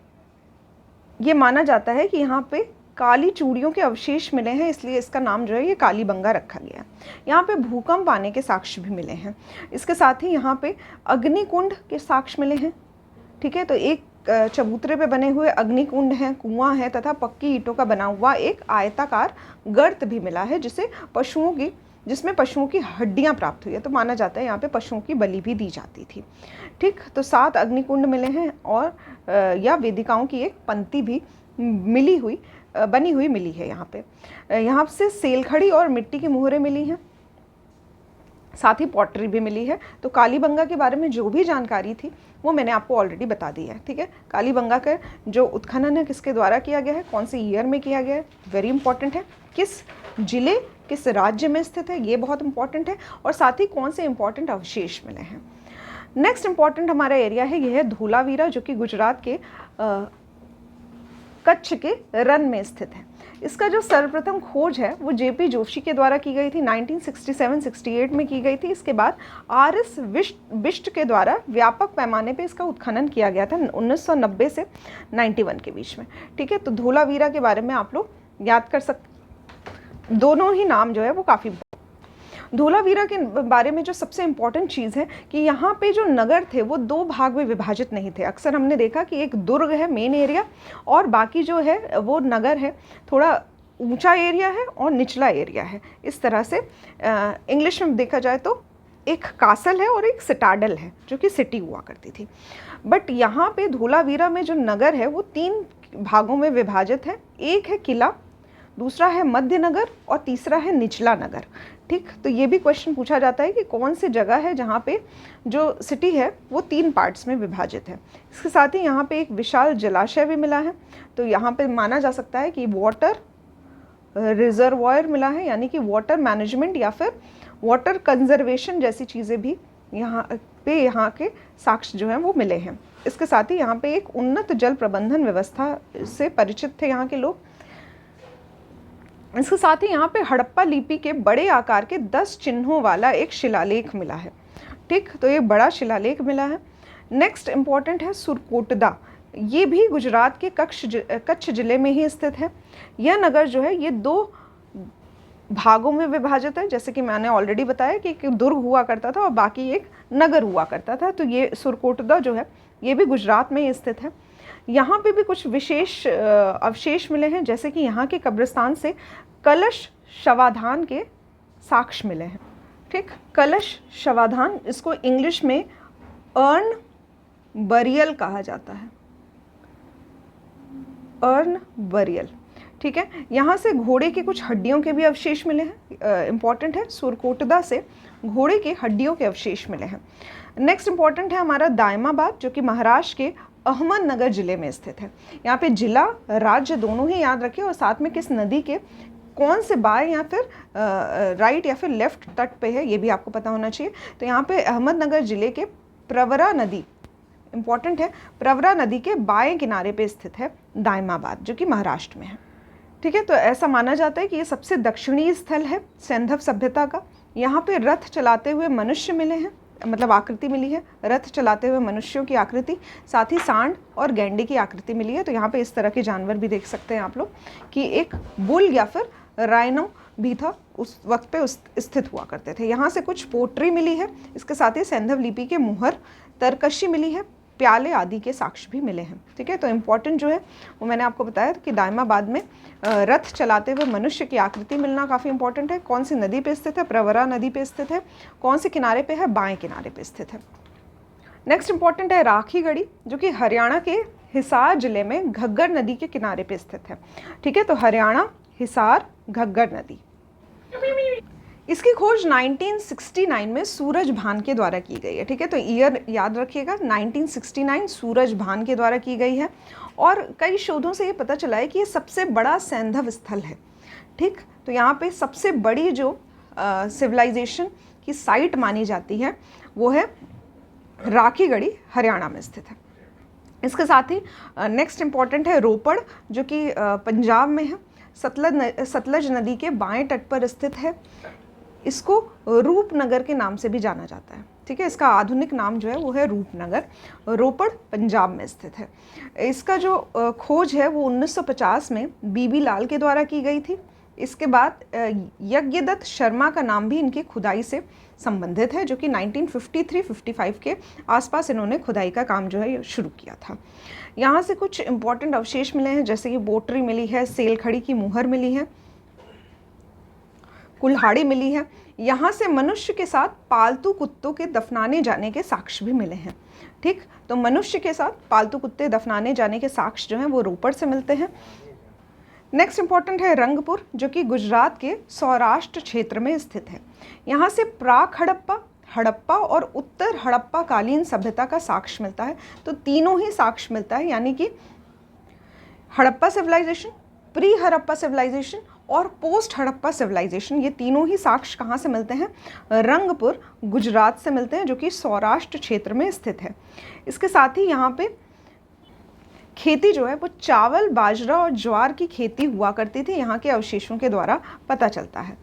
ये माना जाता है कि यहाँ पे काली चूड़ियों के अवशेष मिले हैं, इसलिए इसका नाम जो है ये कालीबंगा रखा गया है। यहाँ पे भूकंप आने के साक्ष्य भी मिले हैं। इसके साथ ही यहाँ पे अग्निकुंड के साक्ष्य मिले हैं। ठीक है, तो एक चबूतरे पे बने हुए अग्निकुंड हैं, कुआं है, तथा पक्की ईंटों का बना हुआ एक आयताकार गर्त भी मिला है जिसमें पशुओं की हड्डियां प्राप्त हुई है। तो माना जाता है यहाँ पे पशुओं की बलि भी दी जाती थी। ठीक, तो 7 अग्निकुंड मिले हैं, और या वेदिकाओं की एक पंक्ति भी बनी हुई मिली है। यहाँ पे यहाँ से सेलखड़ी और मिट्टी की मुहरें मिली हैं, साथ ही पॉटरी भी मिली है। तो कालीबंगा के बारे में जो भी जानकारी थी वो मैंने आपको ऑलरेडी बता दी है। ठीक है, कालीबंगा का जो उत्खनन है किसके द्वारा किया गया है, कौन से ईयर में किया गया है, वेरी इंपॉर्टेंट है। किस जिले किस राज्य में स्थित है, ये बहुत इंपॉर्टेंट है, और साथ ही कौन से इंपॉर्टेंट अवशेष मिले हैं। नेक्स्ट इंपॉर्टेंट हमारा एरिया है, यह है धोलावीरा, जो कि गुजरात के कच्छ के रन में स्थित है। इसका जो सर्वप्रथम खोज है वो जेपी जोशी के द्वारा की गई थी, 1967-68 में की गई थी। इसके बाद आर.एस. बिष्ट के द्वारा व्यापक पैमाने पे इसका उत्खनन किया गया था 1990 से 91 के बीच में। ठीक है, तो धोलावीरा के बारे में आप लोग याद कर सकते, दोनों ही नाम जो है वो काफ़ी। धोलावीरा के बारे में जो सबसे इम्पॉर्टेंट चीज़ है कि यहाँ पे जो नगर थे वो 2 भाग में विभाजित नहीं थे। अक्सर हमने देखा कि एक दुर्ग है मेन एरिया, और बाकी जो है वो नगर है थोड़ा ऊंचा एरिया है और निचला एरिया है। इस तरह से इंग्लिश में देखा जाए तो एक कासल है और एक सिटाडल है, जो कि सिटी हुआ करती थी। बट यहाँ पे धोलावीरा में जो नगर है वो 3 भागों में विभाजित है। एक है किला, दूसरा है मध्य नगर, और तीसरा है निचला नगर। ठीक, तो ये भी क्वेश्चन पूछा जाता है कि कौन सी जगह है जहाँ पे जो सिटी है वो 3 पार्ट्स में विभाजित है। इसके साथ ही यहाँ पे एक विशाल जलाशय भी मिला है। तो यहाँ पे माना जा सकता है कि वाटर रिजर्वॉयर मिला है, यानी कि वाटर मैनेजमेंट या फिर वाटर कंजर्वेशन जैसी चीज़ें भी यहाँ के साक्ष्य जो हैं वो मिले हैं। इसके साथ ही यहाँ पे एक उन्नत जल प्रबंधन व्यवस्था से परिचित थे यहाँ के लोग। इसके साथ ही यहाँ पे हड़प्पा लिपि के बड़े आकार के 10 चिन्हों वाला एक शिलालेख मिला है। ठीक, तो ये बड़ा शिलालेख मिला है। नेक्स्ट इम्पॉर्टेंट है सुरकोटदा, ये भी गुजरात के कच्छ जिले में ही स्थित है। यह नगर जो है ये 2 भागों में विभाजित है, जैसे कि मैंने ऑलरेडी बताया कि एक दुर्ग हुआ करता था और बाकी एक नगर हुआ करता था। तो ये सुरकोटदा जो है ये भी गुजरात में ही स्थित है। यहाँ पे भी कुछ विशेष अवशेष मिले हैं, जैसे कि यहाँ के कब्रिस्तान से कलश शवाधान के साक्ष्य मिले हैं। ठीक, कलश शवाधान, इसको इंग्लिश में अर्न बरियल कहा जाता है, अर्न बरियल। ठीक है, यहाँ से घोड़े की कुछ हड्डियों के भी अवशेष मिले हैं, इंपॉर्टेंट है, सुरकोटदा से घोड़े के हड्डियों के अवशेष मिले हैं। नेक्स्ट इंपॉर्टेंट है हमारा दायमाबाद, जो कि महाराष्ट्र के अहमदनगर जिले में स्थित है। यहाँ पे जिला राज्य दोनों ही याद रखें और साथ में किस नदी के कौन से बाएं या फिर राइट या फिर लेफ्ट तट पे है ये भी आपको पता होना चाहिए। तो यहाँ पे अहमदनगर जिले के प्रवरा नदी, इंपॉर्टेंट है, प्रवरा नदी के बाएं किनारे पे स्थित है दायमाबाद, जो कि महाराष्ट्र में है। ठीक है, तो ऐसा माना जाता है कि ये सबसे दक्षिणी स्थल है सैंधव सभ्यता का। यहाँ पे रथ चलाते हुए मनुष्य मिले हैं, मतलब आकृति मिली है, रथ चलाते हुए मनुष्यों की आकृति, साथ ही सांड और गैंडे की आकृति मिली है। तो यहाँ पे इस तरह के जानवर भी देख सकते हैं आप लोग कि एक बुल या फिर राइनो भी था, उस वक्त पे स्थित हुआ करते थे। यहाँ से कुछ पोट्री मिली है, इसके साथ ही सैंधव लिपि के मुहर, तरकशी मिली है, प्याले आदि के साक्ष्य भी मिले हैं। ठीक है, तो इम्पॉर्टेंट जो है वो मैंने आपको बताया कि दायमाबाद में रथ चलाते हुए मनुष्य की आकृति मिलना काफ़ी इंपॉर्टेंट है। कौन सी नदी पे स्थित है? प्रवरा नदी पे स्थित है। कौन से किनारे पे है? बाएं किनारे पे स्थित है। नेक्स्ट इंपॉर्टेंट है राखीगढ़ी, जो कि हरियाणा के हिसार जिले में घग्गर नदी के किनारे पे स्थित है। ठीक है, तो हरियाणा, हिसार, घग्गर नदी। इसकी खोज 1969 में सूरज भान के द्वारा की गई है। ठीक है, तो ईयर याद रखिएगा, 1969 सूरज भान के द्वारा की गई है। और कई शोधों से ये पता चला है कि ये सबसे बड़ा सैंधव स्थल है। ठीक, तो यहाँ पे सबसे बड़ी जो सिविलाइजेशन की साइट मानी जाती है वो है राखीगढ़ी, हरियाणा में स्थित है। इसके साथ ही नेक्स्ट इम्पॉर्टेंट है रोपड़, जो कि पंजाब में है, सतलज नदी के बाएं तट पर स्थित है। इसको रूपनगर के नाम से भी जाना जाता है। ठीक है, इसका आधुनिक नाम जो है वो है रूपनगर। रोपड़ पंजाब में स्थित है। इसका जो खोज है वो 1950 में बीबी लाल के द्वारा की गई थी। इसके बाद यज्ञदत्त शर्मा का नाम भी इनकी खुदाई से संबंधित है, जो कि 1953-55 के आसपास इन्होंने खुदाई का काम जो है शुरू किया था। यहाँ से कुछ इम्पॉर्टेंट अवशेष मिले हैं, जैसे कि बोटरी मिली है, सेलखड़ी की मुहर मिली है, कुल्हाड़ी मिली है। यहाँ से मनुष्य के साथ पालतू कुत्तों के दफनाने जाने के साक्ष्य भी मिले हैं। ठीक, तो मनुष्य के साथ पालतू कुत्ते दफनाने जाने के साक्ष्य जो हैं वो रोपड़ से मिलते हैं। नेक्स्ट इंपॉर्टेंट है रंगपुर, जो कि गुजरात के सौराष्ट्र क्षेत्र में स्थित है। यहाँ से प्राक हड़प्पा, हड़प्पा और उत्तर हड़प्पा कालीन सभ्यता का साक्ष्य मिलता है। तो तीनों ही साक्ष्य मिलता है, यानी कि Harappa civilization, pre Harappa civilization और पोस्ट हड़प्पा सिविलाइजेशन, ये तीनों ही साक्ष्य कहाँ से मिलते हैं? रंगपुर, गुजरात से मिलते हैं, जो कि सौराष्ट्र क्षेत्र में स्थित है। इसके साथ ही यहाँ पे खेती जो है वो चावल, बाजरा और ज्वार की खेती हुआ करती थी, यहाँ के अवशेषों के द्वारा पता चलता है।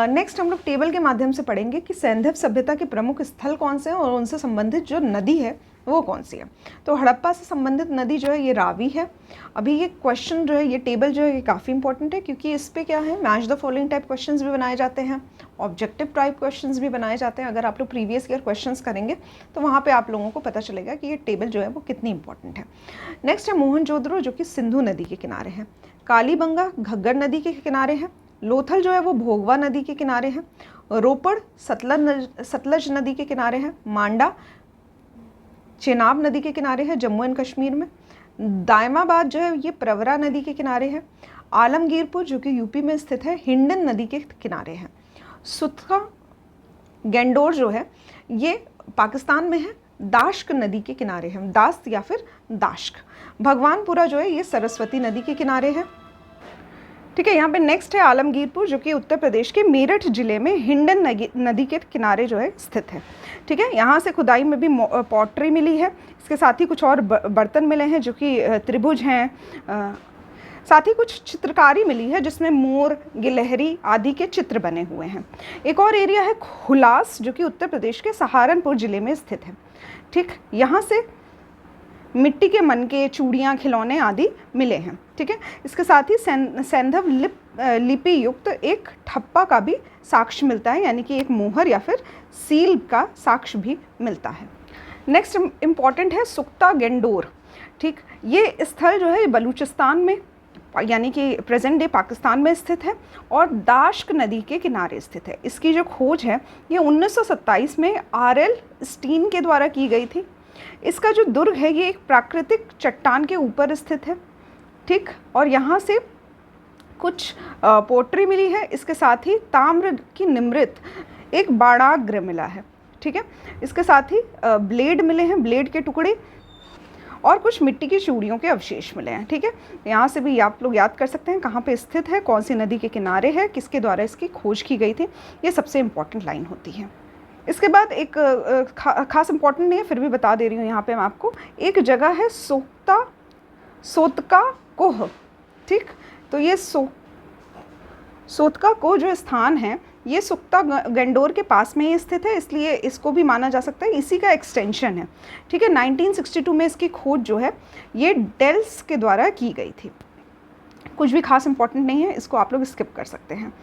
नेक्स्ट हम लोग टेबल के माध्यम से पढ़ेंगे कि सैंधव सभ्यता के प्रमुख स्थल कौन से हैं और उनसे संबंधित जो नदी है वो कौन सी है। तो हड़प्पा से संबंधित नदी जो है ये रावी है। अभी ये क्वेश्चन जो है, ये टेबल जो है ये काफ़ी इंपॉर्टेंट है, क्योंकि इस पे क्या है, match the following type questions भी बनाए जाते हैं, ऑब्जेक्टिव टाइप क्वेश्चंस भी बनाए जाते हैं। अगर आप लोग प्रीवियस ईयर क्वेश्चंस करेंगे तो वहाँ पे आप लोगों को पता चलेगा कि ये टेबल जो है वो कितनी इंपॉर्टेंट है। नेक्स्ट है मोहनजोदड़ो, जो कि सिंधु नदी के किनारे है। कालीबंगा घग्गर नदी के किनारे है। लोथल जो है वो भोगवा नदी के किनारे है। रोपड़ सतलज नदी के किनारे है। मांडा चेनाब नदी के किनारे है, जम्मू एंड कश्मीर में। दायमाबाद जो है ये प्रवरा नदी के किनारे है। आलमगीरपुर, जो कि यूपी में स्थित है, हिंडन नदी के किनारे है। सुतका गेंडोर जो है ये पाकिस्तान में है, दाश्क नदी के किनारे है, दास्त या फिर दाश्क। भगवानपुरा जो है ये सरस्वती नदी के किनारे है। ठीक है, यहाँ पे नेक्स्ट है आलमगीरपुर, जो कि उत्तर प्रदेश के मेरठ जिले में हिंडन नदी के किनारे जो है स्थित है। ठीक है, यहाँ से खुदाई में भी पॉटरी मिली है। इसके साथ ही कुछ और बर्तन मिले हैं जो कि त्रिभुज हैं। साथ ही कुछ चित्रकारी मिली है जिसमें मोर, गिलहरी आदि के चित्र बने हुए हैं। एक और एरिया है हुलास, जो कि उत्तर प्रदेश के सहारनपुर जिले में स्थित है। ठीक, यहाँ से मिट्टी के मनके, चूड़ियाँ, खिलौने आदि मिले हैं। ठीक है, इसके साथ ही सैंधव लिपि युक्त एक ठप्पा का भी साक्ष्य मिलता है, यानी कि एक मोहर या फिर सील का साक्ष्य भी मिलता है। नेक्स्ट इम्पॉर्टेंट है सुक्ता गेंडोर। ठीक, ये स्थल जो है बलूचिस्तान में यानी कि प्रेजेंट डे पाकिस्तान में स्थित है और दाश्क नदी के किनारे स्थित है। इसकी जो खोज है ये 1927 में आर.एल. स्टीन के द्वारा की गई थी। इसका जो दुर्ग है ये एक प्राकृतिक चट्टान के ऊपर स्थित है, ठीक, और यहाँ से कुछ पोट्री मिली है। इसके साथ ही ताम्र की निमृत एक बाणाग्र मिला है, ठीक है। इसके साथ ही ब्लेड मिले हैं, ब्लेड के टुकड़े, और कुछ मिट्टी की चूड़ियों के अवशेष मिले हैं, ठीक है। यहाँ से भी आप लोग याद कर सकते हैं कहाँ पे स्थित है, कौन सी नदी के किनारे है, किसके द्वारा इसकी खोज की गई थी। ये सबसे इम्पॉर्टेंट लाइन होती है। इसके बाद एक खास इम्पॉर्टेंट नहीं है, फिर भी बता दे रही हूँ यहाँ पे मैं आपको। एक जगह है सोतका कोह, ठीक। तो ये सोतका कोह जो स्थान है ये सुक्ता गंडोर के पास में ही स्थित है, इसलिए इसको भी माना जा सकता है इसी का एक्सटेंशन है, ठीक है। 1962 में इसकी खोज जो है ये डेल्स के द्वारा की गई थी। कुछ भी खास इंपॉर्टेंट नहीं है, इसको आप लोग स्किप कर सकते हैं,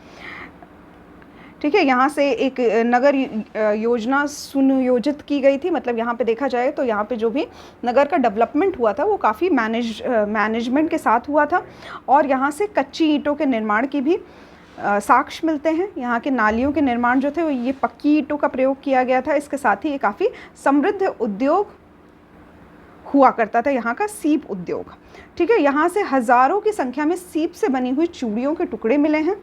ठीक है। यहाँ से एक नगर योजना सुनियोजित की गई थी, मतलब यहाँ पे देखा जाए तो यहाँ पे जो भी नगर का डेवलपमेंट हुआ था वो काफ़ी मैनेजमेंट के साथ हुआ था। और यहाँ से कच्ची ईंटों के निर्माण की भी साक्ष्य मिलते हैं। यहाँ के नालियों के निर्माण जो थे वो ये पक्की ईंटों का प्रयोग किया गया था। इसके साथ ही ये काफ़ी समृद्ध उद्योग हुआ करता था, यहाँ का सीप उद्योग, ठीक है। यहाँ से हज़ारों की संख्या में सीप से बनी हुई चूड़ियों के टुकड़े मिले हैं।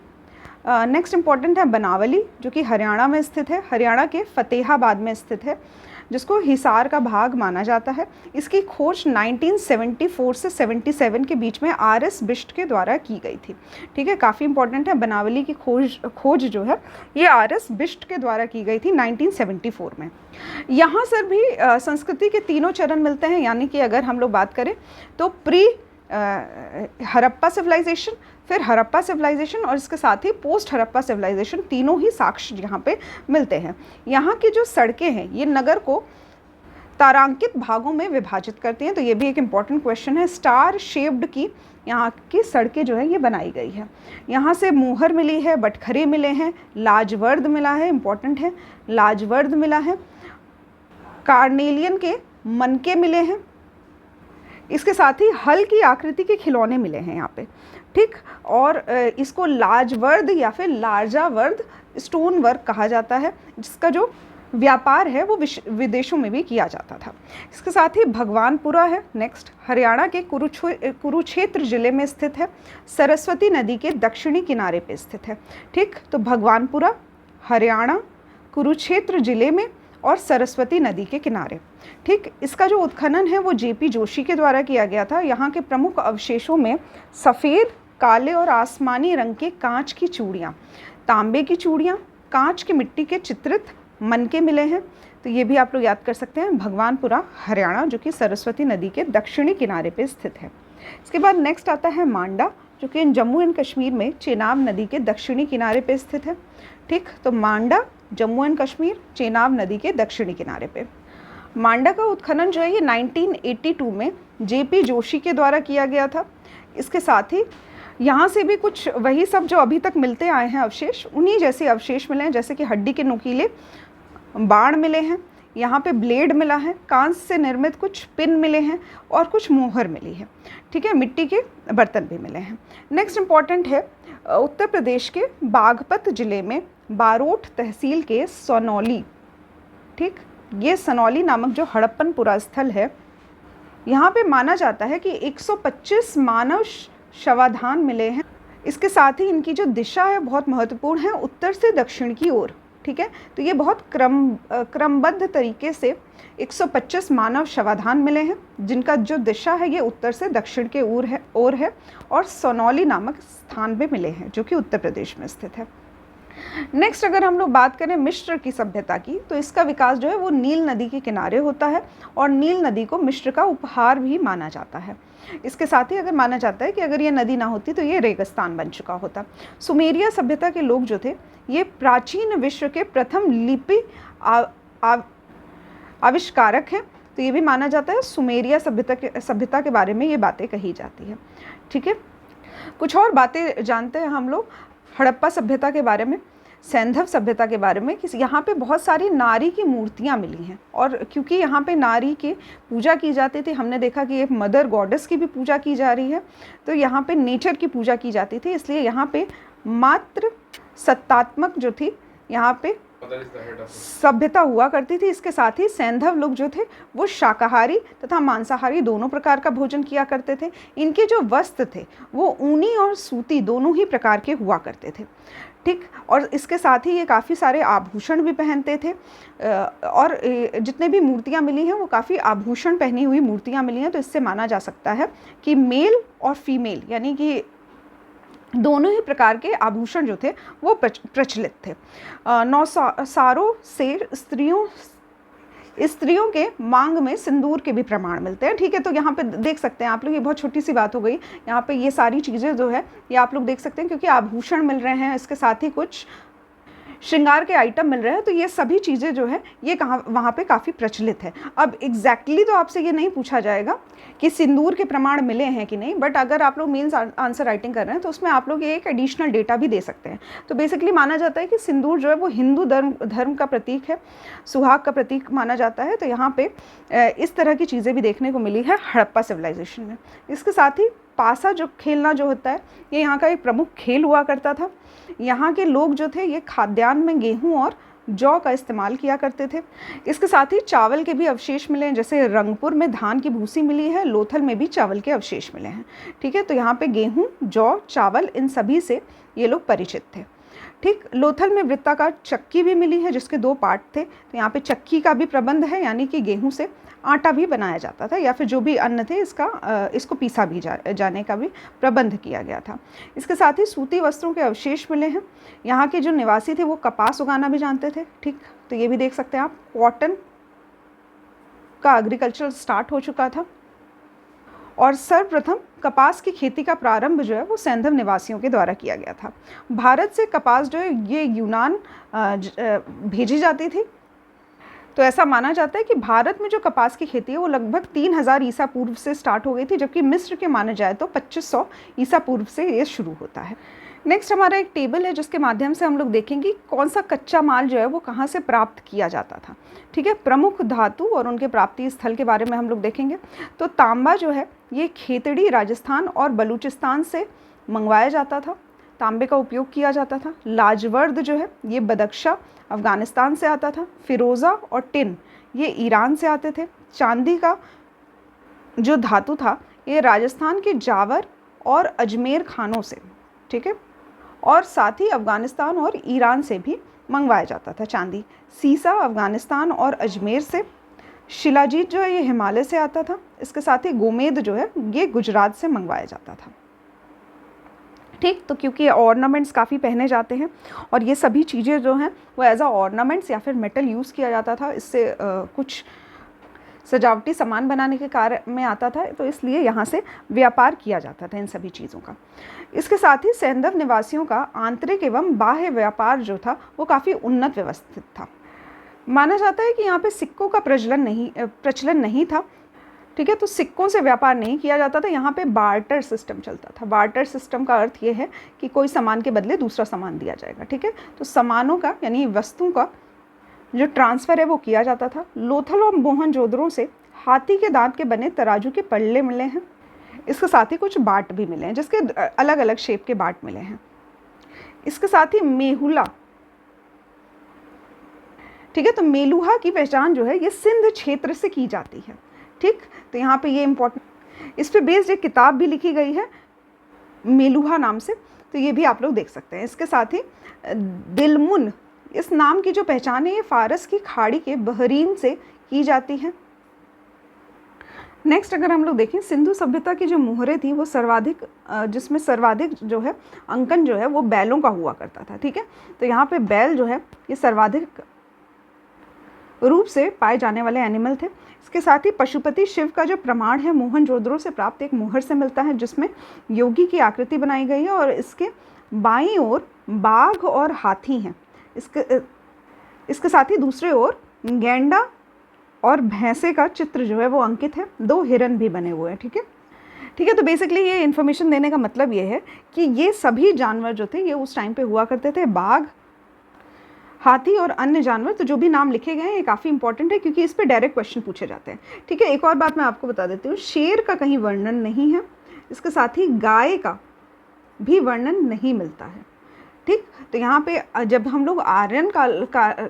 नेक्स्ट इम्पॉर्टेंट है बनावली, जो कि हरियाणा में स्थित है, हरियाणा के फतेहाबाद में स्थित है, जिसको हिसार का भाग माना जाता है। इसकी खोज 1974 से 77 के बीच में आर.एस. बिष्ट के द्वारा की गई थी, ठीक है। काफ़ी इंपॉर्टेंट है, बनावली की खोज जो है ये आर.एस. बिष्ट के द्वारा की गई थी 1974 में। यहाँ से भी संस्कृति के तीनों चरण मिलते हैं, यानी कि अगर हम लोग बात करें तो प्री हड़प्पा सिविलाइजेशन, फिर हड़प्पा सिविलाइजेशन और इसके साथ ही पोस्ट हड़प्पा सिविलाइजेशन, तीनों ही साक्ष्य यहाँ पे मिलते हैं। यहाँ की जो सड़कें हैं ये नगर को तारांकित भागों में विभाजित करती हैं, तो ये भी एक इम्पॉर्टेंट क्वेश्चन है। स्टार शेप्ड की यहाँ की सड़कें जो है ये बनाई गई है। यहाँ से मोहर मिली है, बटखरे मिले हैं, लाजवर्द मिला है, इम्पॉर्टेंट है, लाजवर्द मिला है, कार्नेलियन के मनके मिले हैं। इसके साथ ही हल की आकृति के खिलौने मिले हैं यहाँ पे, ठीक। और इसको लाजवर्द या फिर लार्जावर्द स्टोन वर्क कहा जाता है, जिसका जो व्यापार है वो विदेशों में भी किया जाता था। इसके साथ ही भगवानपुरा है नेक्स्ट, हरियाणा के कुरुक्षेत्र जिले में स्थित है, सरस्वती नदी के दक्षिणी किनारे पे स्थित है, ठीक। तो भगवानपुरा हरियाणा, कुरुक्षेत्र जिले में और सरस्वती नदी के किनारे, ठीक। इसका जो उत्खनन है वो जे.पी. जोशी के द्वारा किया गया था। यहाँ के प्रमुख अवशेषों में सफ़ेद, काले और आसमानी रंग के कांच की चूड़ियाँ, तांबे की चूड़ियाँ, कांच की मिट्टी के चित्रित मनके मिले हैं। तो ये भी आप लोग याद कर सकते हैं, भगवानपुरा हरियाणा, जो कि सरस्वती नदी के दक्षिणी किनारे पे स्थित है। इसके बाद नेक्स्ट आता है मांडा, जो कि जम्मू एंड कश्मीर में चेनाब नदी के दक्षिणी किनारे पे स्थित है, ठीक। तो मांडा जम्मू एंड कश्मीर, चेनाब नदी के दक्षिणी किनारे पे। मांडा का उत्खनन जो है ये 1982 में जे.पी. जोशी के द्वारा किया गया था। इसके साथ ही यहाँ से भी कुछ वही सब जो अभी तक मिलते आए हैं अवशेष, उन्हीं जैसे अवशेष मिले हैं, जैसे कि हड्डी के नुकीले बाण मिले हैं, यहाँ पे ब्लेड मिला है, कांच से निर्मित कुछ पिन मिले हैं और कुछ मोहर मिली है, ठीक है। मिट्टी के बर्तन भी मिले हैं। नेक्स्ट इम्पॉर्टेंट है उत्तर प्रदेश के बागपत जिले में बारोट तहसील के सनौली, ठीक। ये सनौली नामक जो हड़प्पनपुरा स्थल है, यहाँ पे माना जाता है कि 125 मानव शवाधान मिले हैं। इसके साथ ही इनकी जो दिशा है बहुत महत्वपूर्ण है, उत्तर से दक्षिण की ओर, ठीक है। तो ये बहुत क्रमबद्ध तरीके से 125 मानव शवाधान मिले हैं, जिनका जो दिशा है ये उत्तर से दक्षिण के ओर है और सनौली नामक स्थान पे मिले हैं, जो कि उत्तर प्रदेश में स्थित है। नेक्स्ट अगर हम लोग बात करें मिस्र की सभ्यता की, तो इसका विकास जो है वो नील नदी के किनारे होता है और नील नदी को मिस्र का उपहार भी माना जाता है। इसके साथ ही अगर माना जाता है कि अगर ये नदी ना होती तो ये रेगिस्तान बन चुका होता। सुमेरिया सभ्यता के लोग जो थे ये प्राचीन विश्व के प्रथम लिपि आविष्कारक हैं, तो ये भी माना जाता है। सुमेरिया सभ्यता के बारे में ये बातें कही जाती है, ठीक है। कुछ और बातें जानते हैं हम लोग हड़प्पा सभ्यता के बारे में। सैंधव सभ्यता के बारे में कि यहाँ पे बहुत सारी नारी की मूर्तियाँ मिली हैं, और क्योंकि यहाँ पे नारी की पूजा की जाती थी, हमने देखा कि एक मदर गॉडेस की भी पूजा की जा रही है, तो यहाँ पे नेचर की पूजा की जाती थी, इसलिए यहाँ पे मात्र सत्तात्मक जो थी यहाँ पे सभ्यता हुआ करती थी। इसके साथ ही सैंधव लोग जो थे वो शाकाहारी तथा मांसाहारी दोनों प्रकार का भोजन किया करते थे। इनके जो वस्त्र थे वो ऊनी और सूती दोनों ही प्रकार के हुआ करते थे, ठीक। और इसके साथ ही ये काफ़ी सारे आभूषण भी पहनते थे, और जितने भी मूर्तियाँ मिली हैं वो काफ़ी आभूषण पहनी हुई मूर्तियाँ मिली हैं। तो इससे माना जा सकता है कि मेल और फीमेल यानी कि दोनों ही प्रकार के आभूषण जो थे वो प्रचलित थे। नौसारों से स्त्रियों के मांग में सिंदूर के भी प्रमाण मिलते हैं, ठीक है। तो यहाँ पे देख सकते हैं आप लोग, ये बहुत छोटी सी बात हो गई, यहाँ पे ये सारी चीज़ें जो है ये आप लोग देख सकते हैं, क्योंकि आभूषण मिल रहे हैं, इसके साथ ही कुछ श्रृंगार के आइटम मिल रहे हैं, तो ये सभी चीज़ें जो है ये कहाँ वहाँ पे काफ़ी प्रचलित है। अब एग्जैक्टली तो आपसे ये नहीं पूछा जाएगा कि सिंदूर के प्रमाण मिले हैं कि नहीं, बट अगर आप लोग मेंस आंसर राइटिंग कर रहे हैं तो उसमें आप लोग ये एक एडिशनल डेटा भी दे सकते हैं। तो बेसिकली माना जाता है कि सिंदूर जो है वो हिंदू धर्म का प्रतीक है, सुहाग का प्रतीक माना जाता है। तो यहाँ पे इस तरह की चीज़ें भी देखने को मिली है हड़प्पा सिविलाइजेशन में। इसके साथ ही पासा जो खेलना जो होता है ये यहाँ का एक प्रमुख खेल हुआ करता था। यहाँ के लोग जो थे ये खाद्यान्न में गेहूं और जौ का इस्तेमाल किया करते थे। इसके साथ ही चावल के भी अवशेष मिले हैं, जैसे रंगपुर में धान की भूसी मिली है, लोथल में भी चावल के अवशेष मिले हैं, ठीक है। तो यहाँ पे गेहूं, जौ, चावल इन सभी से ये लोग परिचित थे, ठीक। लोथल में वृत्ताकार चक्की भी मिली है जिसके 2 पार्ट थे। तो यहाँ पे चक्की का भी प्रबंध है, यानी कि गेहूं से आटा भी बनाया जाता था, या फिर जो भी अन्न थे इसको पीसा भी जाने का भी प्रबंध किया गया था। इसके साथ ही सूती वस्त्रों के अवशेष मिले हैं। यहाँ के जो निवासी थे वो कपास उगाना भी जानते थे, ठीक। तो ये भी देख सकते हैं आप, कॉटन का एग्रीकल्चर स्टार्ट हो चुका था, और सर्वप्रथम कपास की खेती का प्रारंभ जो है वो सैंधव निवासियों के द्वारा किया गया था। भारत से कपास जो है ये यूनान भेजी जाती थी। तो ऐसा माना जाता है कि भारत में जो कपास की खेती है वो लगभग 3000 ईसा पूर्व से स्टार्ट हो गई थी, जबकि मिस्र के माने जाए तो 2500 ईसा पूर्व से ये शुरू होता है। नेक्स्ट हमारा एक टेबल है जिसके माध्यम से हम लोग देखेंगे कौन सा कच्चा माल जो है वो कहाँ से प्राप्त किया जाता था, ठीक है। प्रमुख धातु और उनके प्राप्ति स्थल के बारे में हम लोग देखेंगे। तो तांबा जो है ये खेतड़ी, राजस्थान और बलूचिस्तान से मंगवाया जाता था, तांबे का उपयोग किया जाता था। लाजवर्द जो है ये बदख्शा, अफ़गानिस्तान से आता था। फ़िरोज़ा और टिन ये ईरान से आते थे। चांदी का जो धातु था ये राजस्थान के जावर और अजमेर खानों से, ठीक है, और साथ ही अफ़गानिस्तान और ईरान से भी मंगवाया जाता था चांदी। सीसा अफ़गानिस्तान और अजमेर से। शिलाजीत जो है ये हिमालय से आता था। इसके साथ ही गोमेद जो है ये गुजरात से मंगवाया जाता था, ठीक। तो क्योंकि ऑर्नामेंट्स काफ़ी पहने जाते हैं और ये सभी चीज़ें जो हैं वो एज अ ऑर्नामेंट्स या फिर मेटल यूज़ किया जाता था, इससे कुछ सजावटी सामान बनाने के कार्य में आता था, तो इसलिए यहाँ से व्यापार किया जाता था इन सभी चीज़ों का। इसके साथ ही सैंधव निवासियों का आंतरिक एवं बाह्य व्यापार जो था वो काफ़ी उन्नत व्यवस्थित था। माना जाता है कि यहाँ पे सिक्कों का प्रचलन नहीं था, ठीक है। तो सिक्कों से व्यापार नहीं किया जाता था, यहाँ पे बार्टर सिस्टम चलता था। बार्टर सिस्टम का अर्थ ये है कि कोई सामान के बदले दूसरा सामान दिया जाएगा, ठीक है। तो सामानों का यानी वस्तुओं का जो ट्रांसफ़र है वो किया जाता था। लोथल और मोहनजोदड़ो से हाथी के दांत के बने तराजू के पल्ले मिले हैं। इसके साथ ही कुछ बाट भी मिले हैं जिसके अलग अलग शेप के बाट मिले हैं। इसके साथ ही मेहुला, ठीक है। तो मेलुहा की पहचान जो है ये सिंध क्षेत्र से की जाती है, ठीक। तो यहाँ पे ये इम्पोर्टेंट, इस पे बेस्ड एक किताब भी लिखी गई है मेलुहा नाम से, तो ये भी आप लोग देख सकते हैं। इसके साथ ही दिलमुन, इस नाम की जो पहचान है ये फारस की खाड़ी के बहरीन से की जाती है। नेक्स्ट अगर हम लोग देखें सिंधु सभ्यता की जो मोहरें थी वो जिसमें सर्वाधिक जो है अंकन जो है वो बैलों का हुआ करता था, ठीक है। तो यहाँ पे बैल जो है ये सर्वाधिक रूप से पाए जाने वाले एनिमल थे। इसके साथ ही पशुपति शिव का जो प्रमाण है मोहनजोदड़ो से प्राप्त एक मोहर से मिलता है जिसमें योगी की आकृति बनाई गई है और इसके बाईं ओर बाघ और हाथी हैं। इसके साथ ही दूसरे ओर गैंडा और भैंसे का चित्र जो है वो अंकित है। 2 हिरन भी बने हुए हैं, ठीक है, ठीक है। तो बेसिकली ये इन्फॉर्मेशन देने का मतलब ये है कि ये सभी जानवर जो थे ये उस टाइम पे हुआ करते थे। बाघ, हाथी और अन्य जानवर, तो जो भी नाम लिखे गए हैं ये काफ़ी इंपॉर्टेंट है क्योंकि इस पे डायरेक्ट क्वेश्चन पूछे जाते हैं। ठीक है, एक और बात मैं आपको बता देती हूँ, शेर का कहीं वर्णन नहीं है, इसके साथ ही गाय का भी वर्णन नहीं मिलता है। ठीक, तो यहाँ पे जब हम लोग आर्यन काल का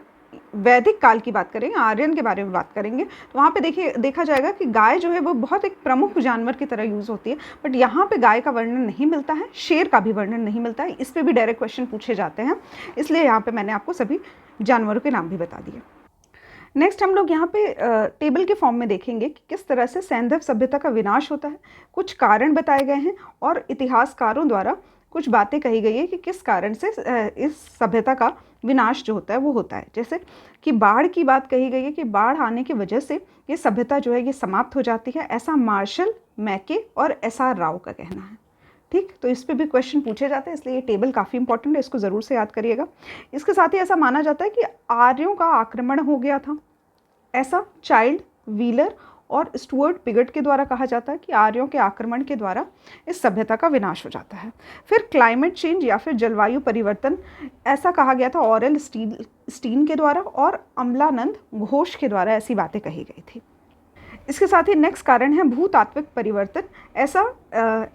वैदिक काल की बात करेंगे, आर्यन के बारे में बात करेंगे, तो वहाँ पे देखा जाएगा कि गाय जो है वो बहुत एक प्रमुख जानवर की तरह यूज़ होती है, बट यहाँ पे गाय का वर्णन नहीं मिलता है, शेर का भी वर्णन नहीं मिलता है। इस पर भी डायरेक्ट क्वेश्चन पूछे जाते हैं, इसलिए यहाँ पे मैंने आपको सभी जानवरों के नाम भी बता दिए। नेक्स्ट हम लोग यहाँ पे टेबल के फॉर्म में देखेंगे कि किस तरह से सैंधव सभ्यता का विनाश होता है, कुछ कारण बताए गए हैं और इतिहासकारों द्वारा कुछ बातें कही गई है कि किस कारण से इस सभ्यता का विनाश जो होता है वो होता है। जैसे कि बाढ़ की बात कही गई है कि बाढ़ आने की वजह से ये सभ्यता जो है ये समाप्त हो जाती है, ऐसा मार्शल मैके और SR राव का कहना है। ठीक, तो इस पे भी क्वेश्चन पूछे जाते हैं, इसलिए ये टेबल काफ़ी इंपॉर्टेंट है, इसको ज़रूर से याद करिएगा। इसके साथ ही ऐसा माना जाता है कि आर्यों का आक्रमण हो गया था, ऐसा चाइल्ड, व्हीलर और स्टुअर्ट पिगट के द्वारा कहा जाता है कि आर्यों के आक्रमण के द्वारा इस सभ्यता का विनाश हो जाता है। फिर क्लाइमेट चेंज या फिर जलवायु परिवर्तन, ऐसा कहा गया था ऑरेल स्टीन के द्वारा और अमलानंद घोष के द्वारा ऐसी बातें कही गई थी। इसके साथ ही नेक्स्ट कारण है भूतात्विक परिवर्तन, ऐसा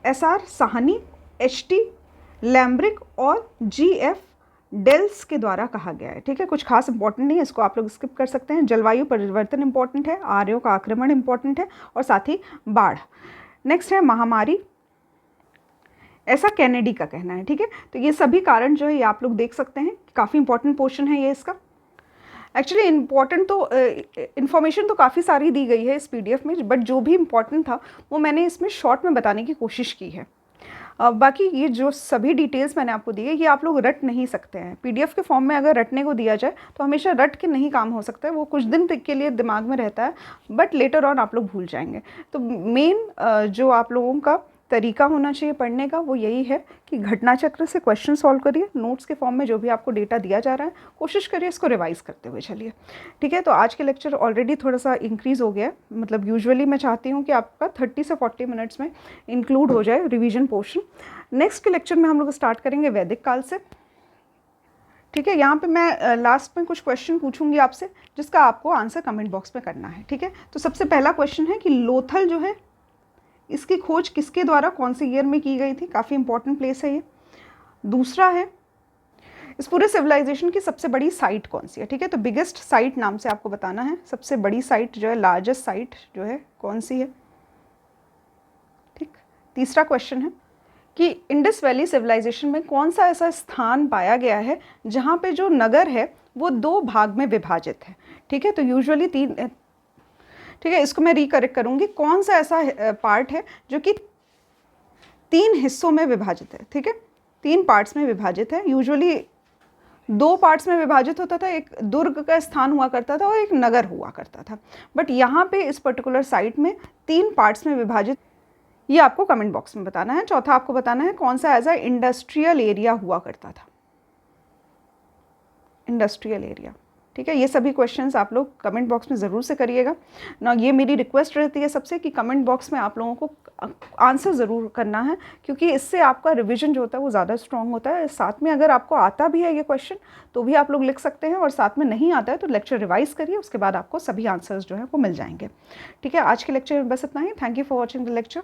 SR साहनी, HT लैम्ब्रिक और GF डेल्स के द्वारा कहा गया है। ठीक है, कुछ खास इंपॉर्टेंट नहीं है, इसको आप लोग स्किप कर सकते हैं। जलवायु परिवर्तन इंपॉर्टेंट है, आर्यों का आक्रमण इंपॉर्टेंट है और साथ ही बाढ़। नेक्स्ट है महामारी, ऐसा कैनेडी का कहना है। ठीक है, तो ये सभी कारण जो है ये आप लोग देख सकते हैं, काफ़ी इंपॉर्टेंट पोर्शन है ये इसका। एक्चुअली इम्पॉर्टेंट तो इन्फॉर्मेशन तो काफ़ी सारी दी गई है इस PDF में, बट जो भी इम्पॉर्टेंट था वो मैंने इसमें शॉर्ट में बताने की कोशिश की है। बाकी ये जो सभी डिटेल्स मैंने आपको दी है ये आप लोग रट नहीं सकते हैं। PDF के फॉर्म में अगर रटने को दिया जाए तो हमेशा रट के नहीं काम हो सकता है, वो कुछ दिन तक के लिए दिमाग में रहता है, बट लेटर ऑन आप लोग भूल जाएंगे। तो मेन जो आप लोगों का तरीका होना चाहिए पढ़ने का वो यही है कि घटना चक्र से क्वेश्चन सॉल्व करिए, नोट्स के फॉर्म में जो भी आपको डेटा दिया जा रहा है कोशिश करिए इसको रिवाइज करते हुए चलिए। ठीक है, तो आज के लेक्चर ऑलरेडी थोड़ा सा इंक्रीज़ हो गया है, मतलब यूजुअली मैं चाहती हूँ कि आपका 30 से 40 मिनट्स में इंक्लूड हो जाए रिवीजन पोर्शन। नेक्स्ट के लेक्चर में हम लोग स्टार्ट करेंगे वैदिक काल से। ठीक है, यहाँ पे मैं लास्ट में कुछ क्वेश्चन पूछूंगी आपसे जिसका आपको आंसर कमेंट बॉक्स में करना है। ठीक है, तो सबसे पहला क्वेश्चन है कि लोथल जो है इसकी खोज किसके द्वारा कौन से ईयर में की गई थी, काफ़ी इंपॉर्टेंट प्लेस है ये। दूसरा है इस पूरे सिविलाइजेशन की सबसे बड़ी साइट कौन सी है। ठीक है, तो बिगेस्ट साइट नाम से आपको बताना है, सबसे बड़ी साइट जो है, लार्जेस्ट साइट जो है कौन सी है। ठीक, तीसरा क्वेश्चन है कि इंडस वैली सिविलाइजेशन में कौन सा ऐसा स्थान पाया गया है जहाँ पे जो नगर है वो 2 भाग में विभाजित है। ठीक है, तो यूजुअली 3, ठीक है, इसको मैं रिकरेक्ट करूँगी, कौन सा ऐसा पार्ट है जो कि 3 हिस्सों में विभाजित है। ठीक है, 3 पार्ट्स में विभाजित है। यूजुअली 2 पार्ट्स में विभाजित होता था, एक दुर्ग का स्थान हुआ करता था और एक नगर हुआ करता था, बट यहाँ पे इस पर्टिकुलर साइट में 3 पार्ट्स में विभाजित, ये आपको कमेंट बॉक्स में बताना है। चौथा आपको बताना है कौन सा एज अ इंडस्ट्रियल एरिया हुआ करता था, इंडस्ट्रियल एरिया। ठीक है, ये सभी क्वेश्चंस आप लोग कमेंट बॉक्स में ज़रूर से करिएगा ना। ये मेरी रिक्वेस्ट रहती है सबसे कि कमेंट बॉक्स में आप लोगों को आंसर ज़रूर करना है, क्योंकि इससे आपका रिवीजन जो होता है वो ज़्यादा स्ट्रॉन्ग होता है। साथ में अगर आपको आता भी है ये क्वेश्चन तो भी आप लोग लिख सकते हैं, और साथ में नहीं आता है तो लेक्चर रिवाइज करिए, उसके बाद आपको सभी आंसर्स जो है वो मिल जाएंगे। ठीक है, आज के लेक्चर में बस इतना ही। Thank you for watching the lecture.